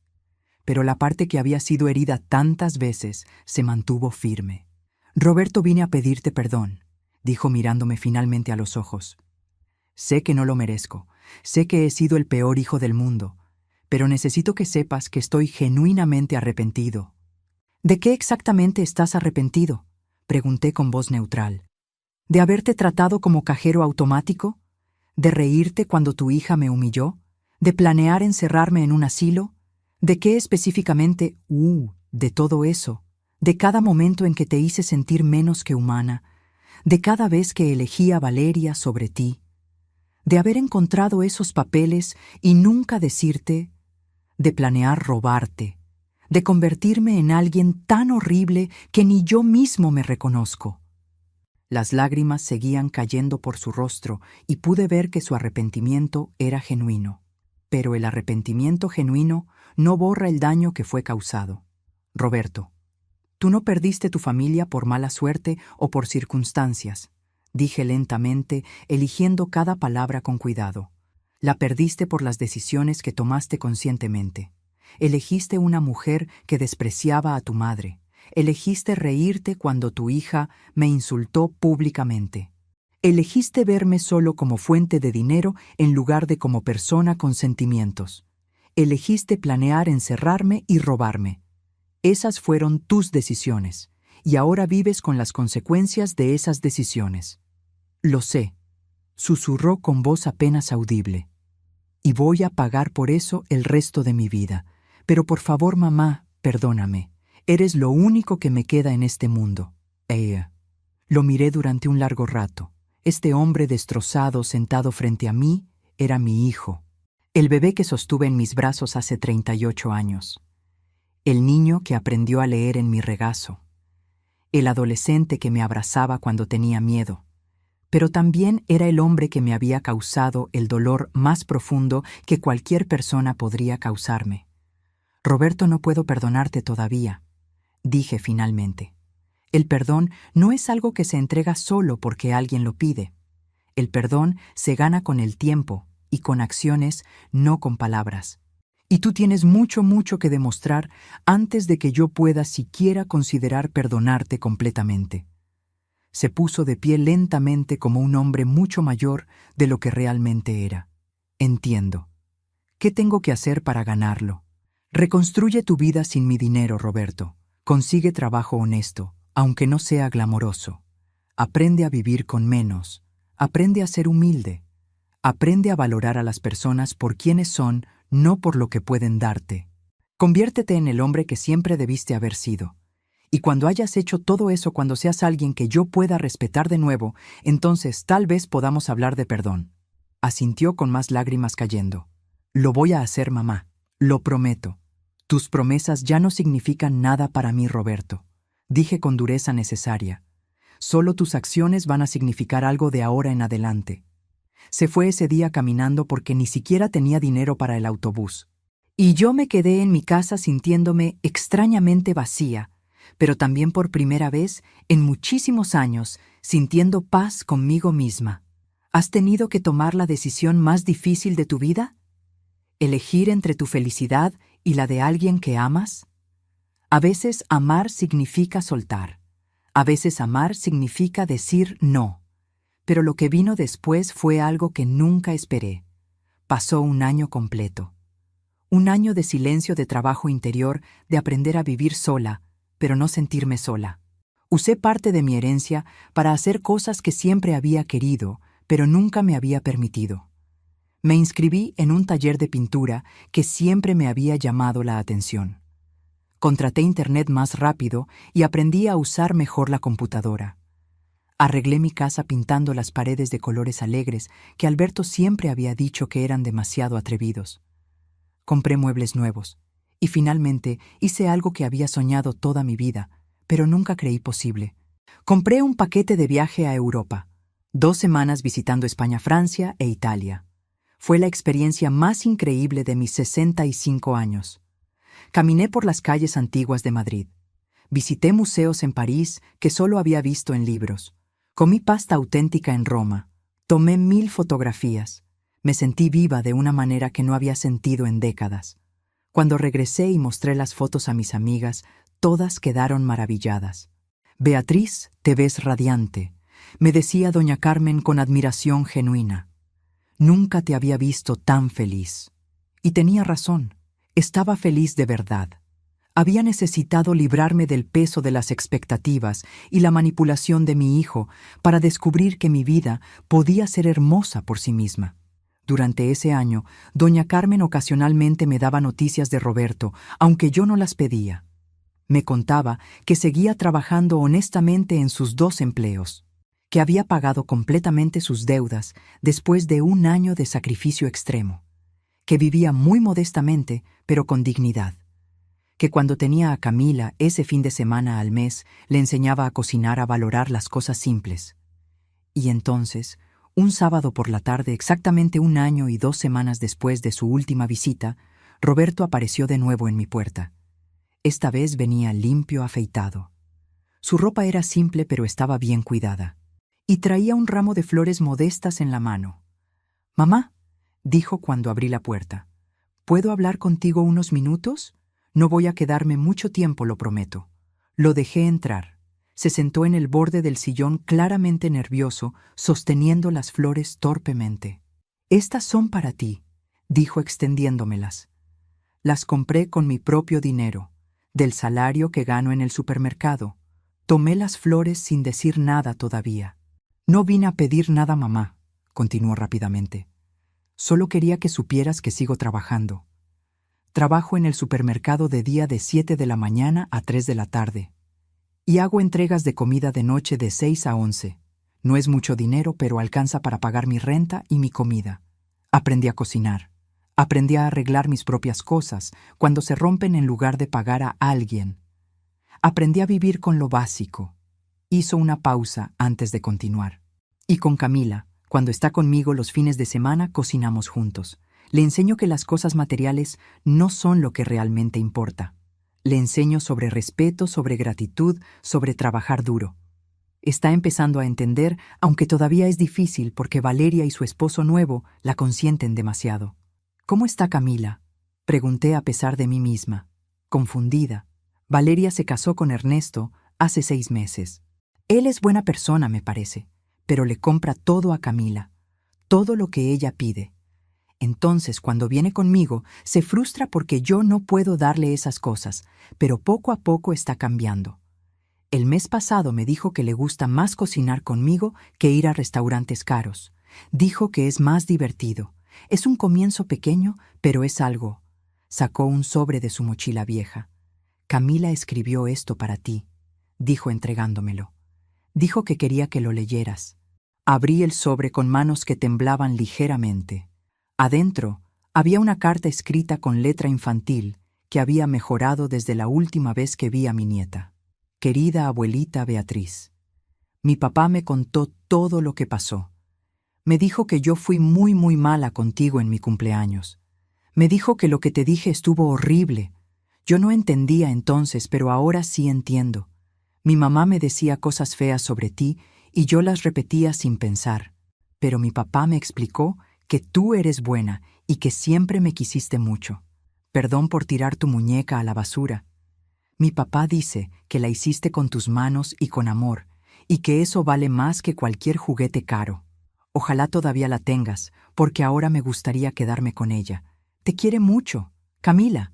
Pero la parte que había sido herida tantas veces se mantuvo firme. «Roberto, vine a pedirte perdón», dijo mirándome finalmente a los ojos. «Sé que no lo merezco, sé que he sido el peor hijo del mundo, pero necesito que sepas que estoy genuinamente arrepentido». «¿De qué exactamente estás arrepentido?», pregunté con voz neutral. «¿De haberte tratado como cajero automático? ¿De reírte cuando tu hija me humilló? ¿De planear encerrarme en un asilo? ¿De qué específicamente? De todo eso. De cada momento en que te hice sentir menos que humana. De cada vez que elegí a Valeria sobre ti. De haber encontrado esos papeles y nunca decirte. De planear robarte. de convertirme en alguien tan horrible que ni yo mismo me reconozco. Las lágrimas seguían cayendo por su rostro y pude ver que su arrepentimiento era genuino. Pero el arrepentimiento genuino no borra el daño que fue causado. Roberto, tú no perdiste tu familia por mala suerte o por circunstancias, dije lentamente, eligiendo cada palabra con cuidado. La perdiste por las decisiones que tomaste conscientemente. Elegiste una mujer que despreciaba a tu madre. Elegiste reírte cuando tu hija me insultó públicamente. Elegiste verme solo como fuente de dinero en lugar de como persona con sentimientos. Elegiste planear encerrarme y robarme. Esas fueron tus decisiones, y ahora vives con las consecuencias de esas decisiones. Lo sé, susurró con voz apenas audible. Y voy a pagar por eso el resto de mi vida. Pero por favor, mamá, perdóname. Eres lo único que me queda en este mundo. Ella. Lo miré durante un largo rato. Este hombre destrozado sentado frente a mí era mi hijo. El bebé que sostuve en mis brazos hace 38 años. El niño que aprendió a leer en mi regazo. El adolescente que me abrazaba cuando tenía miedo. Pero también era el hombre que me había causado el dolor más profundo que cualquier persona podría causarme. Roberto, no puedo perdonarte todavía, dije finalmente. El perdón no es algo que se entrega solo porque alguien lo pide. El perdón se gana con el tiempo y con acciones, no con palabras. Y tú tienes mucho que demostrar antes de que yo pueda siquiera considerar perdonarte completamente. Se puso de pie lentamente como un hombre mucho mayor de lo que realmente era. Entiendo. ¿Qué tengo que hacer para ganarlo? Reconstruye tu vida sin mi dinero, Roberto. Consigue trabajo honesto, aunque no sea glamoroso. Aprende a vivir con menos. Aprende a ser humilde. Aprende a valorar a las personas por quienes son, no por lo que pueden darte. Conviértete en el hombre que siempre debiste haber sido. Y cuando hayas hecho todo eso, cuando seas alguien que yo pueda respetar de nuevo, entonces tal vez podamos hablar de perdón. Asintió con más lágrimas cayendo. Lo voy a hacer, mamá. Lo prometo. Tus promesas ya no significan nada para mí, Roberto. Dije con dureza necesaria. Solo tus acciones van a significar algo de ahora en adelante. Se fue ese día caminando porque ni siquiera tenía dinero para el autobús. Y yo me quedé en mi casa sintiéndome extrañamente vacía, pero también por primera vez en muchísimos años sintiendo paz conmigo misma. ¿Has tenido que tomar la decisión más difícil de tu vida? ¿Elegir entre tu felicidad y la de alguien que amas? A veces amar significa soltar. A veces amar significa decir no. Pero lo que vino después fue algo que nunca esperé. Pasó un año completo. Un año de silencio, de trabajo interior, de aprender a vivir sola, pero no sentirme sola. Usé parte de mi herencia para hacer cosas que siempre había querido, pero nunca me había permitido. Me inscribí en un taller de pintura que siempre me había llamado la atención. Contraté internet más rápido y aprendí a usar mejor la computadora. Arreglé mi casa pintando las paredes de colores alegres que Alberto siempre había dicho que eran demasiado atrevidos. Compré muebles nuevos y finalmente hice algo que había soñado toda mi vida, pero nunca creí posible. Compré un paquete de viaje a Europa, 2 semanas visitando España, Francia e Italia. Fue la experiencia más increíble de mis 65 años. Caminé por las calles antiguas de Madrid. Visité museos en París que solo había visto en libros. Comí pasta auténtica en Roma. Tomé 1000 fotografías. Me sentí viva de una manera que no había sentido en décadas. Cuando regresé y mostré las fotos a mis amigas, todas quedaron maravilladas. «Beatriz, te ves radiante», me decía doña Carmen con admiración genuina. «Nunca te había visto tan feliz». Y tenía razón. Estaba feliz de verdad. Había necesitado librarme del peso de las expectativas y la manipulación de mi hijo para descubrir que mi vida podía ser hermosa por sí misma. Durante ese año, doña Carmen ocasionalmente me daba noticias de Roberto, aunque yo no las pedía. Me contaba que seguía trabajando honestamente en sus 2 empleos, que había pagado completamente sus deudas después de un año de sacrificio extremo, que vivía muy modestamente, pero con dignidad, que cuando tenía a Camila ese fin de semana al mes, le enseñaba a cocinar, a valorar las cosas simples. Y entonces, un sábado por la tarde, exactamente 1 año y 2 semanas después de su última visita, Roberto apareció de nuevo en mi puerta. Esta vez venía limpio, afeitado. Su ropa era simple pero estaba bien cuidada. Y traía un ramo de flores modestas en la mano. «Mamá», dijo cuando abrí la puerta, «¿puedo hablar contigo unos minutos? No voy a quedarme mucho tiempo, lo prometo». Lo dejé entrar. Se sentó en el borde del sillón claramente nervioso, sosteniendo las flores torpemente. «Estas son para ti», dijo extendiéndomelas. «Las compré con mi propio dinero, del salario que gano en el supermercado». Tomé las flores sin decir nada todavía. «No vine a pedir nada, mamá», continuó rápidamente. «Solo quería que supieras que sigo trabajando. Trabajo en el supermercado de día de 7 de la mañana a 3 de la tarde. Y hago entregas de comida de noche de 6 a 11. No es mucho dinero, pero alcanza para pagar mi renta y mi comida. Aprendí a cocinar. Aprendí a arreglar mis propias cosas cuando se rompen en lugar de pagar a alguien. Aprendí a vivir con lo básico». Hizo una pausa antes de continuar. «Y con Camila, cuando está conmigo los fines de semana, cocinamos juntos. Le enseño que las cosas materiales no son lo que realmente importa. Le enseño sobre respeto, sobre gratitud, sobre trabajar duro. Está empezando a entender, aunque todavía es difícil porque Valeria y su esposo nuevo la consienten demasiado». «¿Cómo está Camila?», pregunté a pesar de mí misma, confundida. Valeria se casó con Ernesto hace 6 meses. Él es buena persona, me parece, pero le compra todo a Camila, todo lo que ella pide. Entonces, cuando viene conmigo, se frustra porque yo no puedo darle esas cosas, pero poco a poco está cambiando. El mes pasado me dijo que le gusta más cocinar conmigo que ir a restaurantes caros. Dijo que es más divertido. Es un comienzo pequeño, pero es algo. Sacó un sobre de su mochila vieja. «Camila escribió esto para ti», dijo entregándomelo. «Dijo que quería que lo leyeras». Abrí el sobre con manos que temblaban ligeramente. Adentro había una carta escrita con letra infantil que había mejorado desde la última vez que vi a mi nieta. «Querida abuelita Beatriz, mi papá me contó todo lo que pasó. Me dijo que yo fui muy mala contigo en mi cumpleaños. Me dijo que lo que te dije estuvo horrible. Yo no entendía entonces, pero ahora sí entiendo. Mi mamá me decía cosas feas sobre ti y yo las repetía sin pensar. Pero mi papá me explicó que tú eres buena y que siempre me quisiste mucho. Perdón por tirar tu muñeca a la basura. Mi papá dice que la hiciste con tus manos y con amor, y que eso vale más que cualquier juguete caro. Ojalá todavía la tengas, porque ahora me gustaría quedarme con ella. Te quiere mucho, Camila».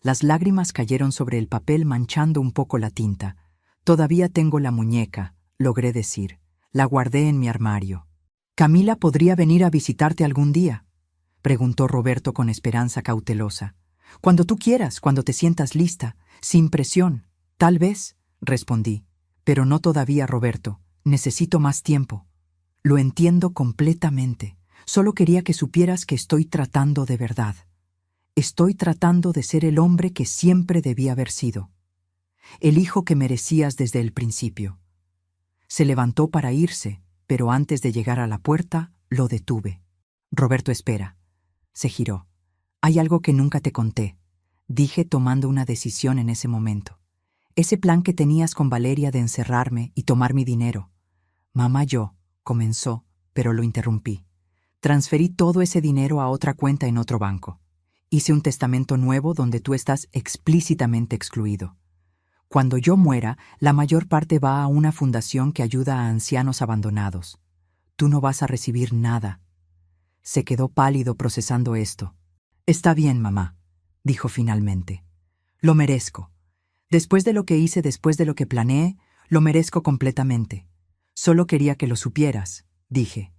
Las lágrimas cayeron sobre el papel manchando un poco la tinta. «Todavía tengo la muñeca», logré decir. «La guardé en mi armario». «¿Camila podría venir a visitarte algún día?», preguntó Roberto con esperanza cautelosa. «Cuando tú quieras, cuando te sientas lista, sin presión». «Tal vez», respondí. «Pero no todavía, Roberto. Necesito más tiempo». «Lo entiendo completamente. Solo quería que supieras que estoy tratando de verdad. Estoy tratando de ser el hombre que siempre debí haber sido. El hijo que merecías desde el principio». Se levantó para irse, pero antes de llegar a la puerta, lo detuve. «Roberto, espera». Se giró. «Hay algo que nunca te conté», dije tomando una decisión en ese momento. «Ese plan que tenías con Valeria de encerrarme y tomar mi dinero». «Mamá, comenzó, pero lo interrumpí. «Transferí todo ese dinero a otra cuenta en otro banco. Hice un testamento nuevo donde tú estás explícitamente excluido. Cuando yo muera, la mayor parte va a una fundación que ayuda a ancianos abandonados. Tú no vas a recibir nada». Se quedó pálido procesando esto. «Está bien, mamá», dijo finalmente. «Lo merezco. Después de lo que hice, después de lo que planeé, lo merezco completamente. Solo quería que lo supieras», dije,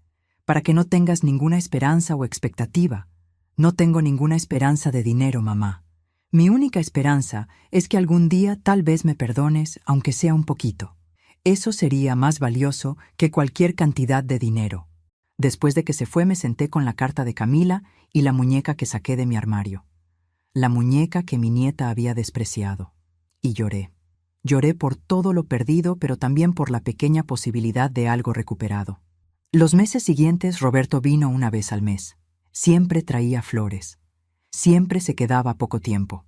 «para que no tengas ninguna esperanza o expectativa». «No tengo ninguna esperanza de dinero, mamá. Mi única esperanza es que algún día tal vez me perdones, aunque sea un poquito. Eso sería más valioso que cualquier cantidad de dinero». Después de que se fue, me senté con la carta de Camila y la muñeca que saqué de mi armario. la muñeca que mi nieta había despreciado. Y lloré. Lloré por todo lo perdido, pero también por la pequeña posibilidad de algo recuperado. Los meses siguientes Roberto vino una vez al mes. Siempre traía flores. Siempre se quedaba poco tiempo.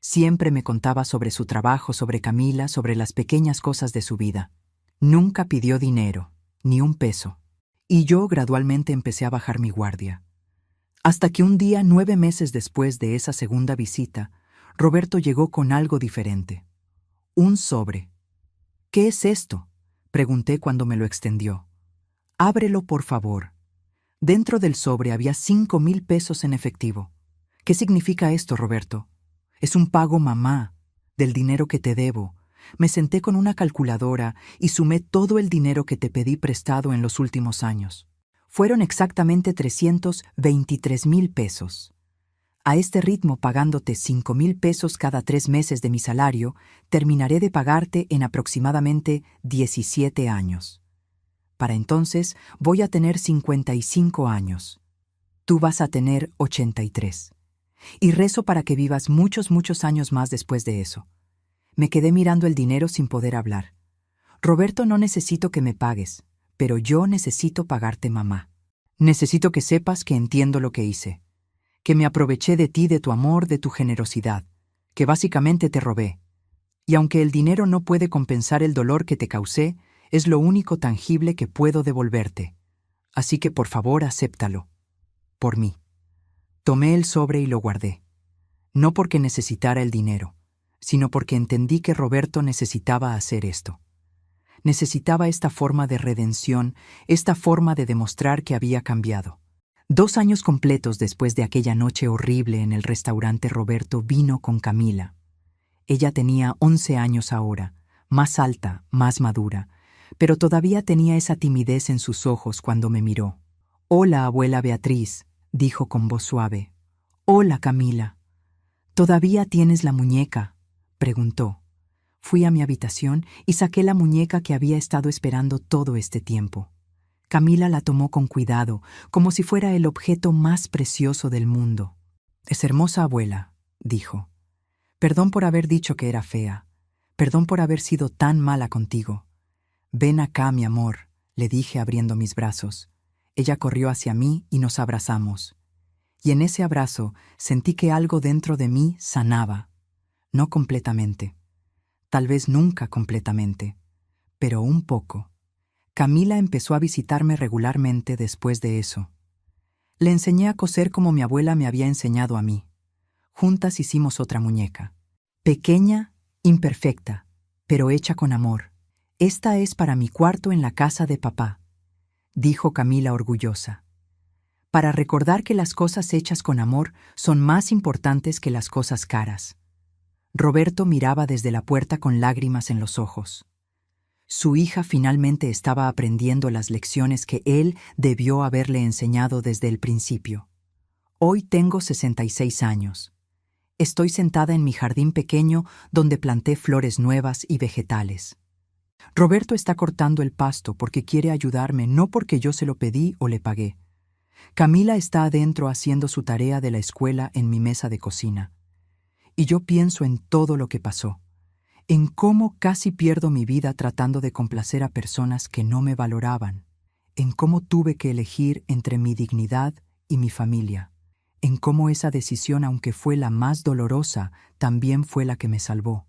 Siempre me contaba sobre su trabajo, sobre Camila, sobre las pequeñas cosas de su vida. Nunca pidió dinero, ni un peso. Y yo gradualmente empecé a bajar mi guardia. Hasta que un día, 9 meses después de esa segunda visita, Roberto llegó con algo diferente. Un sobre. «¿Qué es esto?», pregunté cuando me lo extendió. «Ábrelo, por favor». Dentro del sobre había 5,000 pesos en efectivo. «¿Qué significa esto, Roberto?». «Es un pago, mamá, del dinero que te debo». Me senté con una calculadora y sumé todo el dinero que te pedí prestado en los últimos años. Fueron exactamente 323,000 pesos. A este ritmo, pagándote 5,000 pesos cada 3 meses de mi salario, terminaré de pagarte en aproximadamente 17 años. Para entonces voy a tener 55 años. Tú vas a tener 83. Y rezo para que vivas muchos, muchos años más después de eso. Me quedé mirando el dinero sin poder hablar. Roberto, no necesito que me pagues, pero yo necesito pagarte, mamá. Necesito que sepas que entiendo lo que hice, que me aproveché de ti, de tu amor, de tu generosidad, que básicamente te robé. Y aunque el dinero no puede compensar el dolor que te causé, es lo único tangible que puedo devolverte. Así que por favor, acéptalo. Por mí. Tomé el sobre y lo guardé. No porque necesitara el dinero, sino porque entendí que Roberto necesitaba hacer esto. Necesitaba esta forma de redención, esta forma de demostrar que había cambiado. 2 años completos después de aquella noche horrible en el restaurante, Roberto vino con Camila. Ella tenía 11 años ahora, más alta, más madura, pero todavía tenía esa timidez en sus ojos cuando me miró. «Hola, abuela Beatriz», dijo con voz suave. «Hola, Camila». «¿Todavía tienes la muñeca?», preguntó. Fui a mi habitación y saqué la muñeca que había estado esperando todo este tiempo. Camila la tomó con cuidado, como si fuera el objeto más precioso del mundo. «Es hermosa, abuela», dijo. «Perdón por haber dicho que era fea. Perdón por haber sido tan mala contigo». «Ven acá, mi amor», le dije abriendo mis brazos. Ella corrió hacia mí y nos abrazamos. Y en ese abrazo sentí que algo dentro de mí sanaba. No completamente. Tal vez nunca completamente, pero un poco. Camila empezó a visitarme regularmente después de eso. Le enseñé a coser como mi abuela me había enseñado a mí. Juntas hicimos otra muñeca. Pequeña, imperfecta, pero hecha con amor. «Esta es para mi cuarto en la casa de papá», dijo Camila orgullosa. «Para recordar que las cosas hechas con amor son más importantes que las cosas caras». Roberto miraba desde la puerta con lágrimas en los ojos. Su hija finalmente estaba aprendiendo las lecciones que él debió haberle enseñado desde el principio. Hoy tengo 66 años. Estoy sentada en mi jardín pequeño donde planté flores nuevas y vegetales. Roberto está cortando el pasto porque quiere ayudarme, no porque yo se lo pedí o le pagué. Camila está adentro haciendo su tarea de la escuela en mi mesa de cocina. Y yo pienso en todo lo que pasó, en cómo casi pierdo mi vida tratando de complacer a personas que no me valoraban, en cómo tuve que elegir entre mi dignidad y mi familia, en cómo esa decisión, aunque fue la más dolorosa, también fue la que me salvó.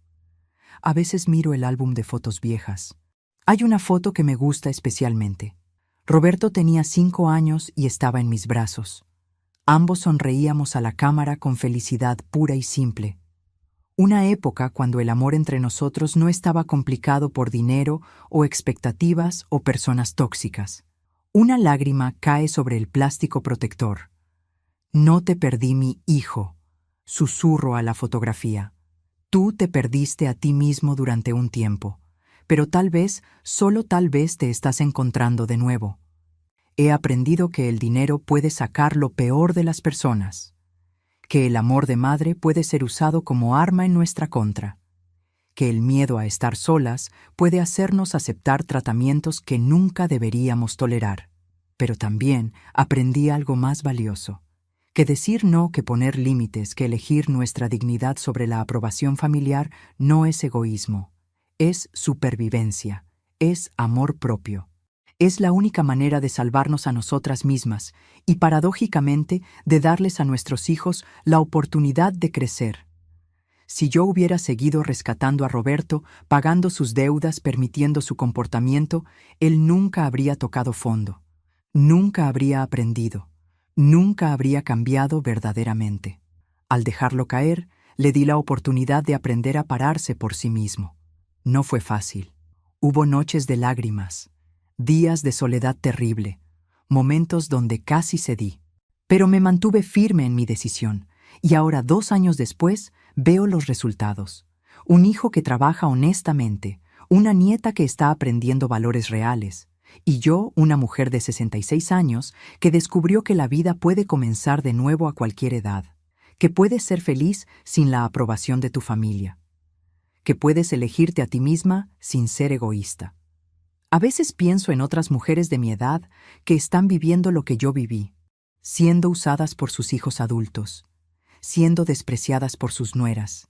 A veces miro el álbum de fotos viejas. Hay una foto que me gusta especialmente. Roberto tenía 5 años y estaba en mis brazos. Ambos sonreíamos a la cámara con felicidad pura y simple. Una época cuando el amor entre nosotros no estaba complicado por dinero o expectativas o personas tóxicas. Una lágrima cae sobre el plástico protector. «No te perdí, mi hijo», susurro a la fotografía. «Tú te perdiste a ti mismo durante un tiempo, pero tal vez, solo tal vez te estás encontrando de nuevo. He aprendido que el dinero puede sacar lo peor de las personas, que el amor de madre puede ser usado como arma en nuestra contra, que el miedo a estar solas puede hacernos aceptar tratamientos que nunca deberíamos tolerar. Pero también aprendí algo más valioso, Que decir no, que poner límites, que elegir nuestra dignidad sobre la aprobación familiar no es egoísmo, es supervivencia, es amor propio. Es la única manera de salvarnos a nosotras mismas y, paradójicamente, de darles a nuestros hijos la oportunidad de crecer. Si yo hubiera seguido rescatando a Roberto, pagando sus deudas, permitiendo su comportamiento, él nunca habría tocado fondo, nunca habría aprendido, nunca habría cambiado verdaderamente. Al dejarlo caer, le di la oportunidad de aprender a pararse por sí mismo. No fue fácil. Hubo noches de lágrimas, días de soledad terrible, momentos donde casi cedí. Pero me mantuve firme en mi decisión, y ahora, 2 años después, veo los resultados. Un hijo que trabaja honestamente, una nieta que está aprendiendo valores reales, y yo, una mujer de 66 años, que descubrió que la vida puede comenzar de nuevo a cualquier edad, que puedes ser feliz sin la aprobación de tu familia, que puedes elegirte a ti misma sin ser egoísta. A veces pienso en otras mujeres de mi edad que están viviendo lo que yo viví, siendo usadas por sus hijos adultos, siendo despreciadas por sus nueras,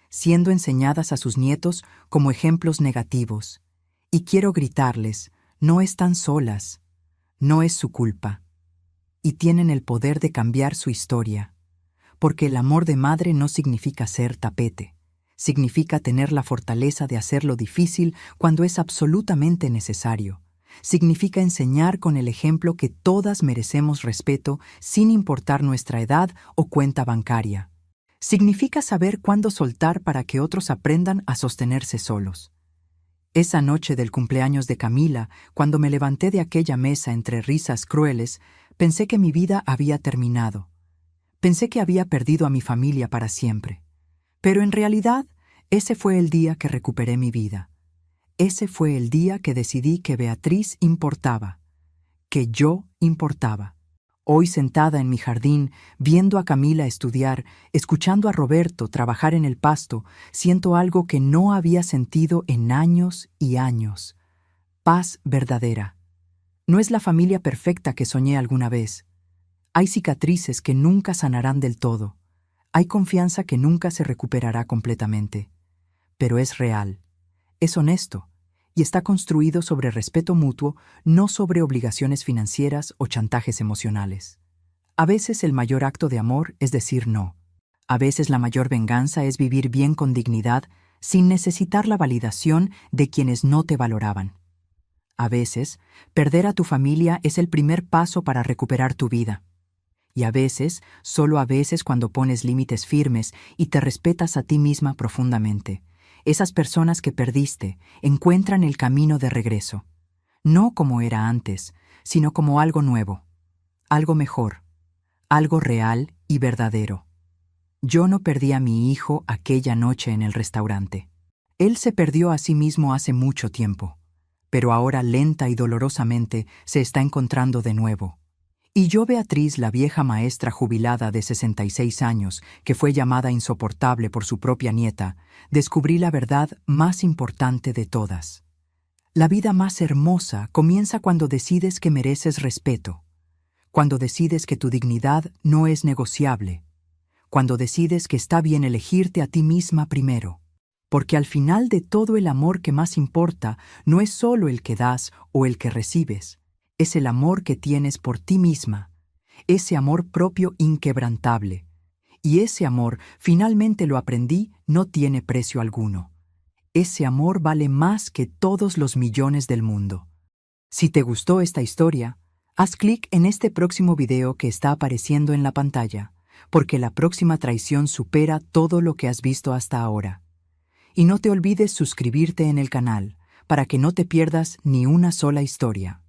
siendo enseñadas a sus nietos como ejemplos negativos, y quiero gritarles: no están solas, no es su culpa, y tienen el poder de cambiar su historia, porque el amor de madre no significa ser tapete, significa tener la fortaleza de hacer lo difícil cuando es absolutamente necesario. Significa enseñar con el ejemplo que todas merecemos respeto sin importar nuestra edad o cuenta bancaria. Significa saber cuándo soltar para que otros aprendan a sostenerse solos. Esa noche del cumpleaños de Camila, cuando me levanté de aquella mesa entre risas crueles, pensé que mi vida había terminado. Pensé que había perdido a mi familia para siempre. Pero en realidad, ese fue el día que recuperé mi vida. Ese fue el día que decidí que Beatriz importaba, que yo importaba. Hoy, sentada en mi jardín, viendo a Camila estudiar, escuchando a Roberto trabajar en el pasto, siento algo que no había sentido en años y años. Paz verdadera. No es la familia perfecta que soñé alguna vez. Hay cicatrices que nunca sanarán del todo. Hay confianza que nunca se recuperará completamente. Pero es real. Es honesto, y está construido sobre respeto mutuo, no sobre obligaciones financieras o chantajes emocionales. A veces el mayor acto de amor es decir no. A veces la mayor venganza es vivir bien con dignidad sin necesitar la validación de quienes no te valoraban. A veces, perder a tu familia es el primer paso para recuperar tu vida. Y a veces, solo a veces, cuando pones límites firmes y te respetas a ti misma profundamente, esas personas que perdiste encuentran el camino de regreso, no como era antes, sino como algo nuevo, algo mejor, algo real y verdadero. Yo no perdí a mi hijo aquella noche en el restaurante. Él se perdió a sí mismo hace mucho tiempo, pero ahora lenta y dolorosamente se está encontrando de nuevo. Y yo, Beatriz, la vieja maestra jubilada de 66 años, que fue llamada insoportable por su propia nieta, descubrí la verdad más importante de todas. La vida más hermosa comienza cuando decides que mereces respeto, cuando decides que tu dignidad no es negociable, cuando decides que está bien elegirte a ti misma primero. Porque al final de todo, el amor que más importa no es solo el que das o el que recibes, es el amor que tienes por ti misma, ese amor propio inquebrantable. Y ese amor, finalmente lo aprendí, no tiene precio alguno. Ese amor vale más que todos los millones del mundo. Si te gustó esta historia, haz clic en este próximo video que está apareciendo en la pantalla, porque la próxima traición supera todo lo que has visto hasta ahora. Y no te olvides suscribirte en el canal, para que no te pierdas ni una sola historia.